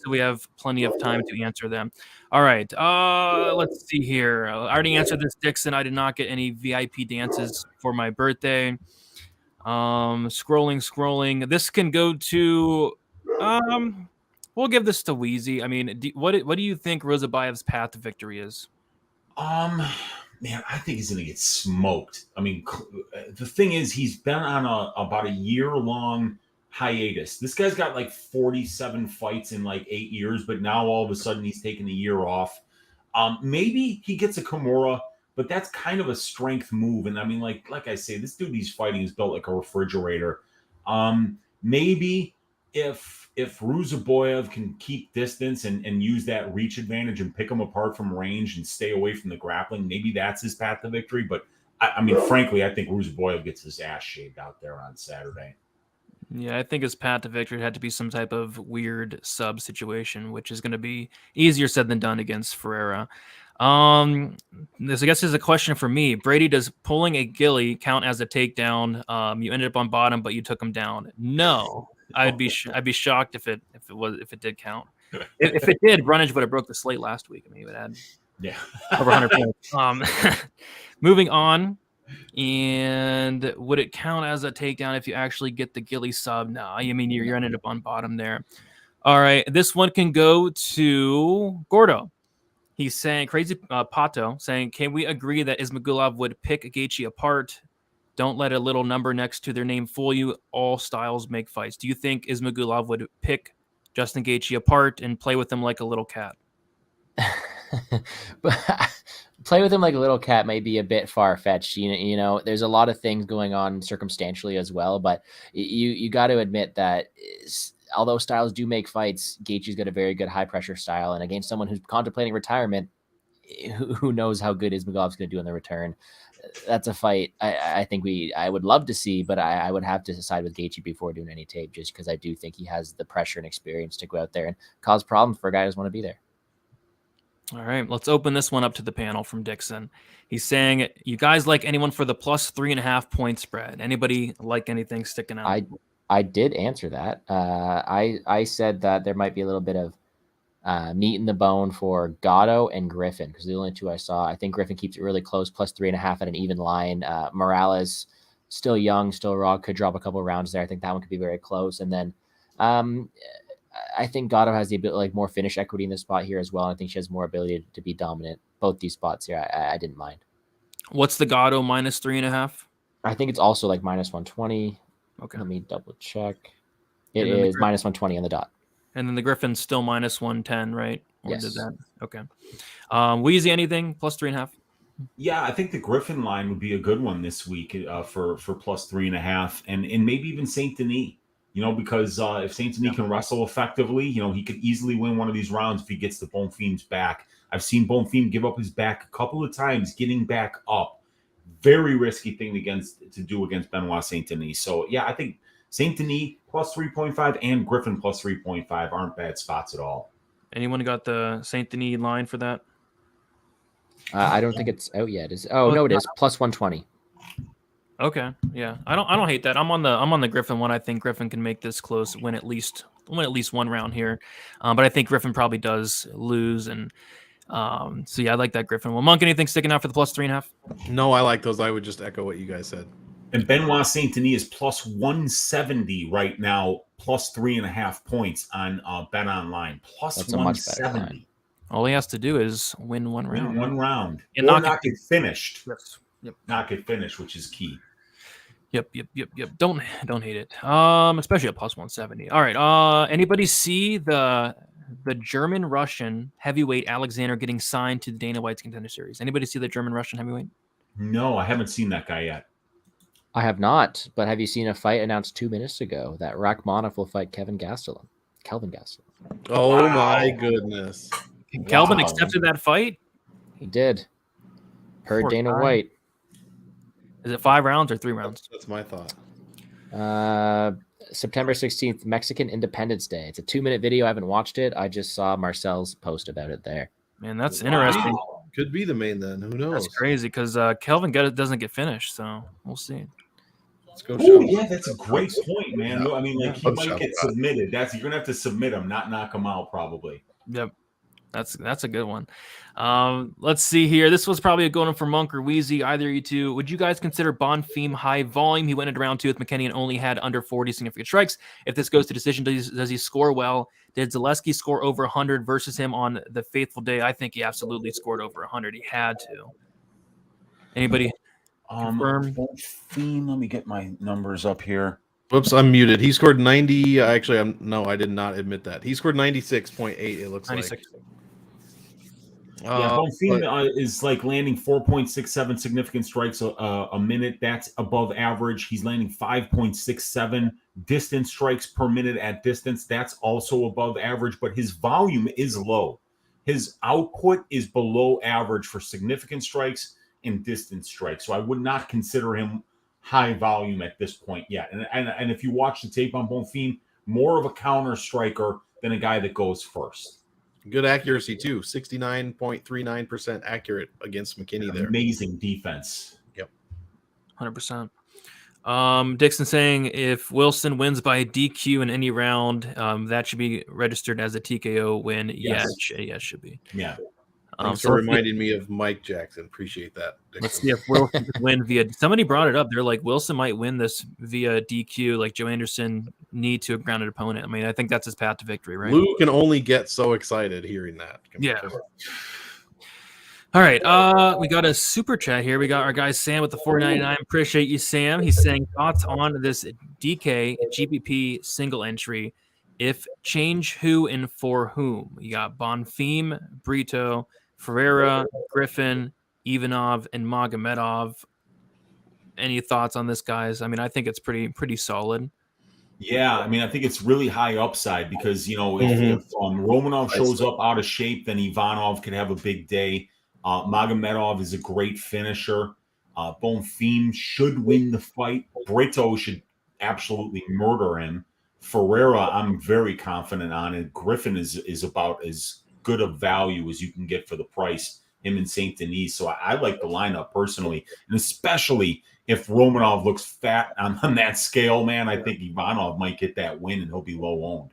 So we have plenty of time to answer them. All right. Let's see here. I already answered this, Dixon. I did not get any VIP dances for my birthday. Scrolling. This can go to. We'll give this to Weezy. I mean, what do you think Ruziboev's path to victory is? Man, I think he's gonna get smoked. I mean, the thing is, he's been on about a year-long hiatus. This guy's got like 47 fights in like 8 years, but now all of a sudden he's taking a year off. Maybe he gets a Kimura, but that's kind of a strength move. And I mean, like I say, this dude he's fighting is built like a refrigerator. Maybe if Ruziboev can keep distance and use that reach advantage and pick him apart from range and stay away from the grappling, maybe that's his path to victory. But I mean, frankly, I think Ruziboev gets his ass shaved out there on Saturday. Yeah, I think his path to victory had to be some type of weird sub situation, which is going to be easier said than done against Ferreira. This, I guess, is a question for me. Brady, does pulling a ghillie count as a takedown? You ended up on bottom, but you took him down. No, I'd be shocked if it did count. If it did, Brunage would have broke the slate last week. I mean, he would add over 100 points. Moving on. And would it count as a takedown if you actually get the ghillie sub? No, I mean, you're ended up on bottom there. All right, this one can go to Gordo. He's saying, Crazy Pato, saying, can we agree that Ismagulov would pick Gaethje apart? Don't let a little number next to their name fool you. All styles make fights. Do you think Ismagulov would pick Justin Gaethje apart and play with him like a little cat? But play with him like a little cat might be a bit far-fetched. You know, there's a lot of things going on circumstantially as well, but you got to admit that although styles do make fights, Gaethje's got a very good high-pressure style, and against someone who's contemplating retirement, who knows how good Ismagulov's going to do in the return. That's a fight I think I would love to see, but I would have to side with Gaethje before doing any tape, just because I do think he has the pressure and experience to go out there and cause problems for a guy who doesn't want to be there. All right, let's open this one up to the panel from Dixon. He's saying, you guys like anyone for the plus 3.5 point spread? Anybody like anything sticking out? I did answer that. I said that there might be a little bit of meat in the bone for Gatto and Griffin, because the only two I saw. I think Griffin keeps it really close, plus 3.5 at an even line. Morales, still young, still raw, could drop a couple rounds there. I think that one could be very close. And then I think Gatto has the ability, like, more finish equity in this spot here as well. I think she has more ability to be dominant. Both these spots here, I didn't mind. What's the Gatto minus 3.5? I think it's also like minus 120. Okay. Let me double check. It is minus 120 on the dot. And then the Griffin's still minus 110, right? Or yes. Did that? Okay. Weezy, anything? Plus 3.5? Yeah, I think the Griffin line would be a good one this week for plus 3.5, and maybe even Saint-Denis. You know, because if Saint-Denis can wrestle effectively, you know, he could easily win one of these rounds if he gets the Bonfim's back. I've seen Bonfim give up his back a couple of times, getting back up. Very risky thing to do against Benoît Saint-Denis. So, yeah, I think Saint-Denis plus 3.5 and Griffin plus 3.5 aren't bad spots at all. Anyone got the Saint-Denis line for that? I don't think it's out yet. No, it is plus 120. Okay, yeah, I don't hate that. I'm on the Griffin one. I think Griffin can make this close, win at least one round here, but I think Griffin probably does lose, and so yeah, I like that Griffin. Well, Monk, anything sticking out for the plus 3.5? No, I like those. I would just echo what you guys said. And Benoît Saint-Denis is plus 170 right now, plus 3.5 points on Bet Online. Plus That's 170. All he has to do is win one round. Win one round. And or not get finished. Yes. Yep. Not get finished, which is key. Yep. Don't hate it. Especially at plus 170. All right. Anybody see the German-Russian heavyweight Alexander getting signed to the Dana White's Contender Series? Anybody see the German-Russian heavyweight? No, I haven't seen that guy yet. I have not, but have you seen a fight announced 2 minutes ago that Rakhmonov will fight Kelvin Gastelum? Oh, wow. My goodness. Kelvin accepted that fight? He did. Per Dana White. Is it 5 rounds or 3 rounds? That's my thought. September 16th, Mexican Independence Day. It's a 2-minute video. I haven't watched it. I just saw Marcel's post about it there. Man, that's interesting. Could be the main then. Who knows? That's crazy because Kelvin doesn't get finished, so we'll see. Let's go. Yeah, that's a great point, man. Yeah. I mean, like, he might get submitted. You're gonna have to submit him, not knock him out, probably. Yep. That's a good one. Let's see here. This was probably a good one for Monk or Weezy. Either of you two. Would you guys consider Bonfim high volume? He went into round 2 with McKinney and only had under 40 significant strikes. If this goes to decision, does he score well? Did Zaleski score over 100 versus him on the faithful day? I think he absolutely scored over 100. He had to. Anybody confirm? Bonfim, let me get my numbers up here. Whoops, I'm muted. He scored 90. Actually, I did not admit that. He scored 96.8. It looks 96. Like. Bonfim is like landing 4.67 significant strikes a minute. That's above average. He's landing 5.67 distance strikes per minute at distance. That's also above average, but his volume is low. His output is below average for significant strikes and distance strikes. So I would not consider him high volume at this point yet. And if you watch the tape on Bonfim, more of a counter striker than a guy that goes first. Good accuracy too, 69.39% accurate against McKinney there. Amazing defense. Yep. 100%. Dixon saying if Wilson wins by DQ in any round, that should be registered as a TKO win. Yes. Yeah, it should be. Yeah. Thanks for reminding me of Mike Jackson. Appreciate that, Dixon. Let's see if Wilson can win via. Somebody brought it up. They're like, Wilson might win this via DQ, like Joanderson need to a grounded opponent. I mean, I think that's his path to victory, right? Lou can only get so excited hearing that. Yeah. All right, we got a super chat here. We got our guy Sam with the $4.99. Appreciate you, Sam. He's saying thoughts on this DK GPP single entry. If change who and for whom? You got Bonfim, Brito, Ferreira, Griffin, Ivanov, and Magomedov. Any thoughts on this, guys? I mean, I think it's pretty solid. Yeah, I mean, I think it's really high upside because, if Romanov shows up out of shape, then Ivanov could have a big day. Magomedov is a great finisher. Bonfim should win the fight. Brito should absolutely murder him. Ferreira, I'm very confident on it. Griffin is about as good a value as you can get for the price, him in Saint-Denis. So I like the lineup personally, and especially if Romanov looks fat on that scale, man, I think Ivanov might get that win and he'll be low owned.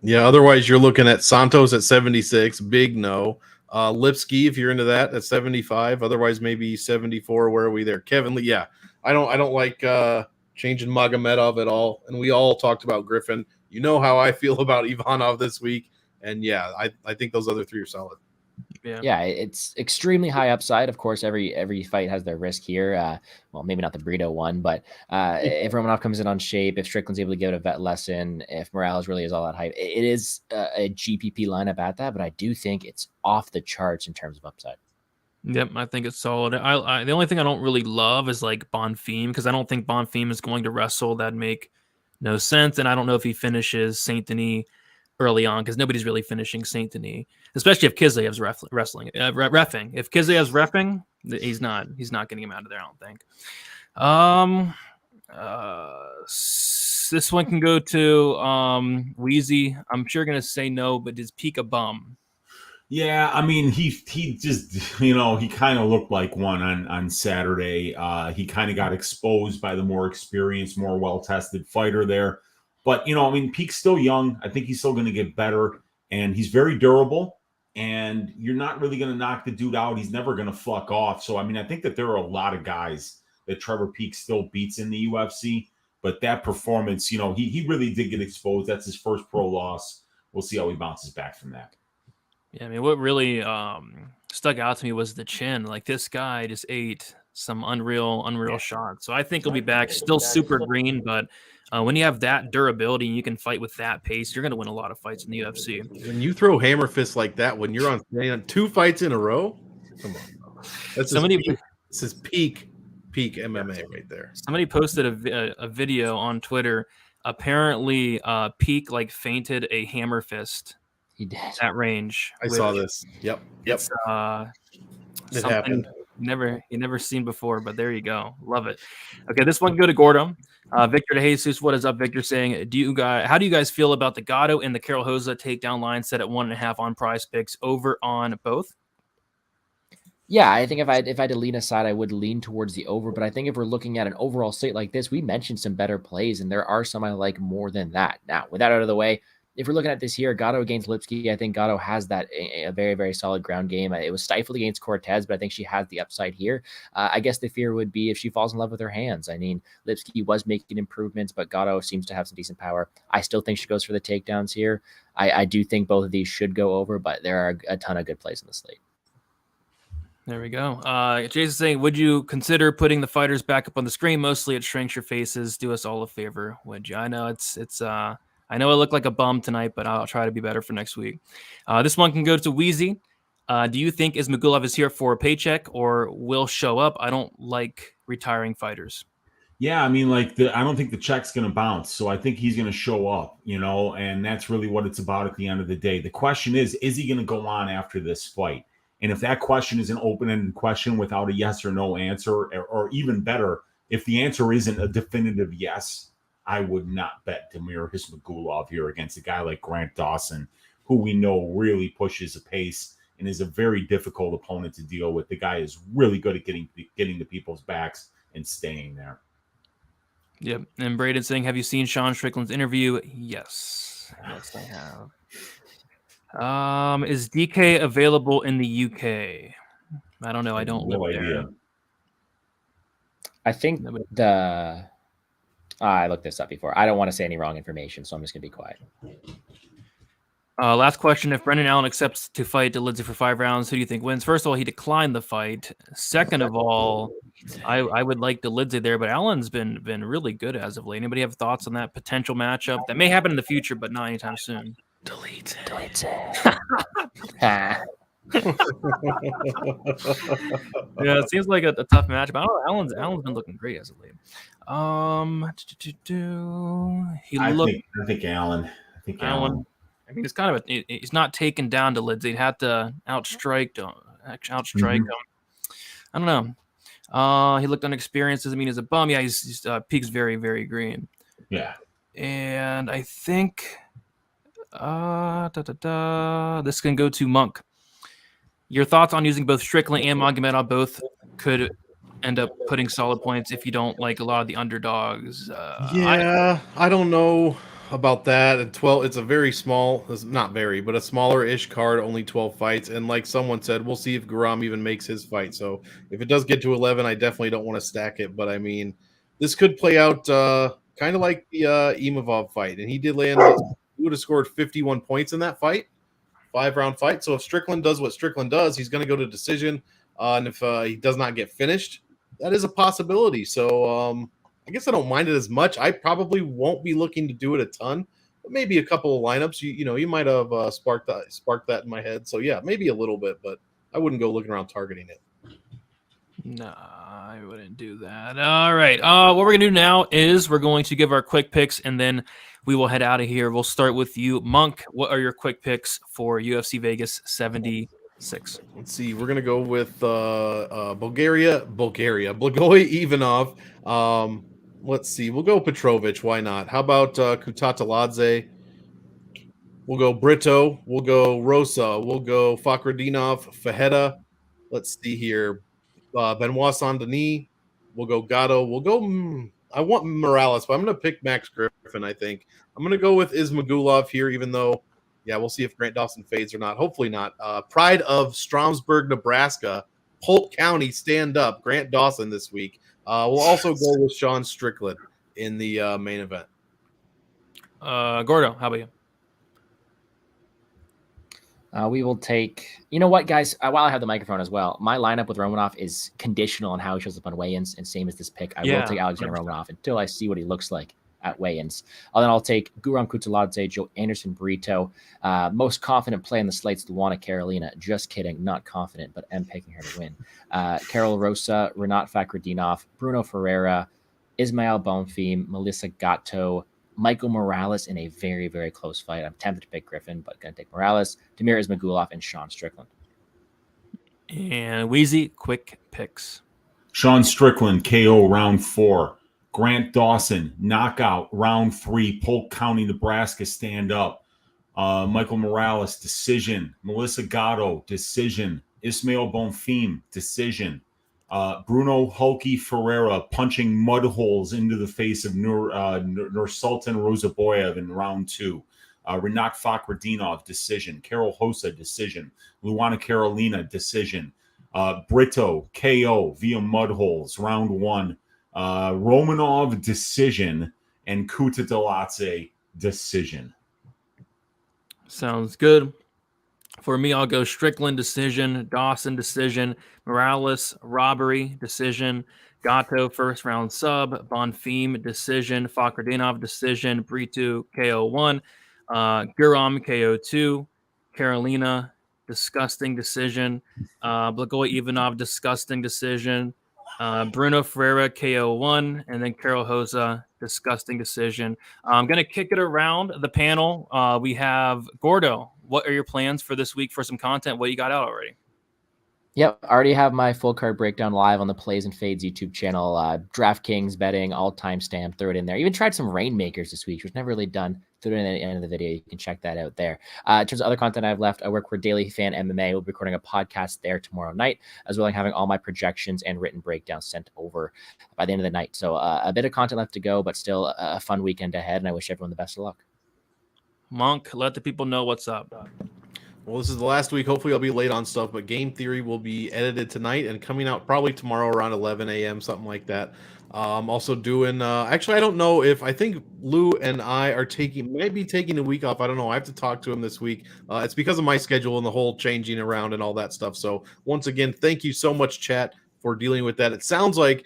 Yeah, otherwise you're looking at Santos at 76, big no. Lipski, if you're into that, at 75. Otherwise, maybe 74. Where are we there? Kevin Lee, yeah. I don't like changing Magomedov at all. And we all talked about Griffin. You know how I feel about Ivanov this week. And yeah, I think those other three are solid. Yeah, it's extremely high upside. Of course, every fight has their risk here. Well, maybe not the Brito one, but if Romanov comes in on shape, if Strickland's able to give it a vet lesson, if Morales really is all that hype, it is a GPP lineup at that. But I do think it's off the charts in terms of upside. Yep, I think it's solid. The only thing I don't really love is like Bonfim, because I don't think Bonfim is going to wrestle. That'd make no sense, and I don't know if he finishes Saint-Denis early on, because nobody's really finishing Saint-Denis, especially if Kisleyev's reffing. If Kisleyev's reffing, he's not getting him out of there, I don't think. This one can go to Weezy. I'm sure going to say no, but is Peak a bum? Yeah, I mean, he just, he kind of looked like one on Saturday. He kind of got exposed by the more experienced, more well-tested fighter there. But, I mean, Peak's still young. I think he's still going to get better. And he's very durable. And you're not really going to knock the dude out. He's never going to fuck off. So, I mean, I think that there are a lot of guys that Trevor Peak still beats in the UFC. But that performance, he really did get exposed. That's his first pro loss. We'll see how he bounces back from that. Yeah, I mean, what really stuck out to me was the chin. Like, this guy just ate some unreal shots. So I think he'll be back. Still super green, but when you have that durability and you can fight with that pace, you're going to win a lot of fights in the UFC. When you throw hammer fists like that, when you're on 2 fights in a row, come on, bro. That's this is peak MMA right there. Somebody posted a video on Twitter. Apparently, Peak fainted a hammer fist. He did at range. I saw this. Yep. It's it happened. You never seen before, but there you go. Love it. Okay, this one can go to Gordo. Victor De Jesus, what is up, Victor? Saying, how do you guys feel about the Gatto and the Carol Hosa takedown line set at 1.5 on Prize Picks, over on both? Yeah, I think if I had to lean aside, I would lean towards the over. But I think if we're looking at an overall slate like this, we mentioned some better plays, and there are some I like more than that. Now, with that out of the way, if we're looking at this here, Gatto against Lipski, I think Gatto has that a very, very solid ground game. It was stifled against Cortez, but I think she has the upside here. I guess the fear would be if she falls in love with her hands. I mean, Lipski was making improvements, but Gatto seems to have some decent power. I still think she goes for the takedowns here. I do think both of these should go over, but there are a ton of good plays in the slate. There we go. Jason's saying, would you consider putting the fighters back up on the screen? Mostly it shrinks your faces. Do us all a favor, would you? I know I know I look like a bum tonight, but I'll try to be better for next week. This one can go to Weezy. Do you think Ismagulov is here for a paycheck or will show up? I don't like retiring fighters. Yeah, I mean, I don't think the check's going to bounce. So I think he's going to show up, and that's really what it's about at the end of the day. The question is he going to go on after this fight? And if that question is an open-ended question without a yes or no answer, or even better, if the answer isn't a definitive yes, I would not bet Damir Ismagulov here against a guy like Grant Dawson, who we know really pushes a pace and is a very difficult opponent to deal with. The guy is really good at getting to people's backs and staying there. Yep. And Braden saying, have you seen Sean Strickland's interview? Yes, I have. Is DK available in the UK? I don't know. I don't live there. I think I looked this up before. I don't want to say any wrong information, so I'm just going to be quiet. Last question. If Brendan Allen accepts to fight Lidzi for 5 rounds, who do you think wins? First of all, he declined the fight. Second of all, I would like Lidzi there, but Allen's been really good as of late. Anybody have thoughts on that potential matchup? That may happen in the future, but not anytime soon. Delete Yeah, it seems like a tough matchup. I don't know, Allen's been looking great as of late. I think Allen. I mean, it's kind of he's not taken down to Lidzi. He'd have to outstrike him. I don't know. He looked unexperienced. Doesn't mean he's a bum. Yeah, he's peaks very, very green. Yeah. And I think this can go to Monk. Your thoughts on using both Strickland and Magomedov? Both could end up putting solid points if you don't like a lot of the underdogs. I don't know about that. At 12, it's a very small, not very, but a smaller-ish card, only 12 fights. And like someone said, we'll see if Guram even makes his fight. So if it does get to 11, I definitely don't want to stack it. But I mean, this could play out kind of like the Imavov fight. And he did land, he would have scored 51 points in that fight, 5-round fight. So if Strickland does what Strickland does, he's going to go to decision. And if he does not get finished, that is a possibility. So I guess I don't mind it as much. I probably won't be looking to do it a ton, but maybe a couple of lineups. You might have sparked that in my head. So yeah, maybe a little bit, but I wouldn't go looking around targeting it. No, I wouldn't do that. All right. What we're gonna do now is we're going to give our quick picks, and then we will head out of here. We'll start with you, Monk. What are your quick picks for UFC Vegas 76? Let's see. We're gonna go with Bulgaria, Blagoy Ivanov. Let's see. We'll go Petrovic. Why not? How about Kutataladze? We'll go Brito. We'll go Rosa. We'll go Fakhretdinov, Fajeda. Let's see here. Benoît Saint-Denis. We'll go Gatto. We'll go. I want Morales, but I'm going to pick Max Griffin, I think. I'm going to go with Ismagulov here, even though, yeah, we'll see if Grant Dawson fades or not. Hopefully not. Pride of Stromsburg, Nebraska. Polk County, stand up. Grant Dawson this week. We'll also go with Sean Strickland in the main event. Gordo, how about you? We will take, you know what, guys, while I have the microphone as well, my lineup with Romanov is conditional on how he shows up on weigh-ins, and same as this pick. I will take Alexander Romanov until I see what he looks like at weigh-ins. Then I'll take Guram Kutateladze, Joanderson, Brito. Most confident play in the slates, Luana Carolina. Just kidding, not confident, but am picking her to win. Carol Rosa, Rinat Fakhretdinov, Bruno Ferreira, Ismael Bonfim, Melissa Gatto, Michael Morales in a very, very close fight. I'm tempted to pick Griffin, but going to take Morales, Damir Ismagulov, and Sean Strickland. And Weezy, quick picks. Sean Strickland, KO round 4. Grant Dawson, knockout round 3. Polk County, Nebraska, stand up. Michael Morales, decision. Melissa Gatto, decision. Ismael Bonfim, decision. Bruno Hulky Ferreira punching mud holes into the face of Nursulton Ruziboev in round 2. Rinat Fakhretdinov, decision. Carol Hosa, decision. Luana Carolina, decision. Brito, KO via mud holes, round 1. Romanov, decision. And Kutateladze, decision. Sounds good. For me, I'll go Strickland, decision. Dawson, decision. Morales, robbery, decision. Gatto, first round sub. Bonfim, decision. Fakhretdinov, decision. Brito, KO1. Guram, KO2. Carolina, disgusting decision. Blagoy Ivanov, disgusting decision. Bruno Ferreira, KO1. And then Carol Hosa, disgusting decision. I'm going to kick it around the panel. We have Gordo. What are your plans for this week for some content? What you got out already? Yep, I already have my full card breakdown live on the Plays and Fades YouTube channel. Draftkings betting, all timestamp, throw it in there. Even tried some Rainmakers this week, which was never really done. Throw it in at the end of the video. You can check that out there. In terms of other content I have left, I work for Daily Fan MMA. We'll be recording a podcast there tomorrow night, as well as having all my projections and written breakdowns sent over by the end of the night. So a bit of content left to go, but still a fun weekend ahead, and I wish everyone the best of luck. Monk, let the people know what's up. Well, this is the last week. Hopefully I'll be late on stuff, but Game Theory will be edited tonight and coming out probably tomorrow around 11 a.m., something like that. Also doing actually, I don't know if I think Lou and I are might be taking a week off. I don't know. I have to talk to him this week. It's because of my schedule and the whole changing around and all that stuff. So once again, thank you so much, chat, for dealing with that. It sounds like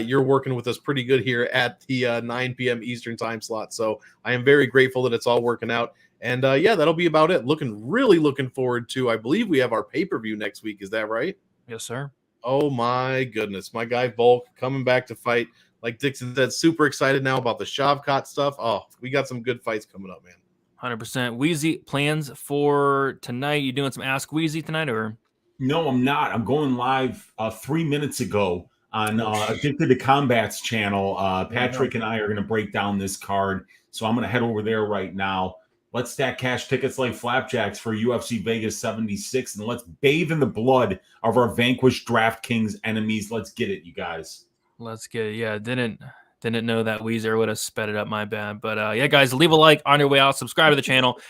you're working with us pretty good here at the 9 p.m. Eastern time slot. So I am very grateful that it's all working out. And yeah, that'll be about it. Really looking forward to, I believe we have our pay-per-view next week. Is that right? Yes, sir. Oh my goodness. My guy Volk coming back to fight. Like Dixon said, super excited now about the Shavkat stuff. Oh, we got some good fights coming up, man. 100%. Weezy, plans for tonight? You doing some Ask Weezy tonight, or? No, I'm not. I'm going live 3 minutes ago on Addicted to Combat's channel. Patrick and I are going to break down this card. So I'm going to head over there right now. Let's stack cash tickets like flapjacks for UFC Vegas 76, and let's bathe in the blood of our vanquished Draftkings enemies. Let's get it, you guys. Let's get it. Yeah, didn't know that Weezer would have sped it up. My bad. But yeah, guys, leave a like on your way out. Subscribe to the channel.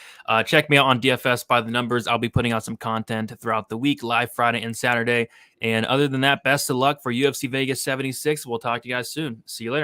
Check me out on DFS by the numbers. I'll be putting out some content throughout the week, live Friday and Saturday. And other than that, best of luck for UFC Vegas 76. We'll talk to you guys soon. See you later.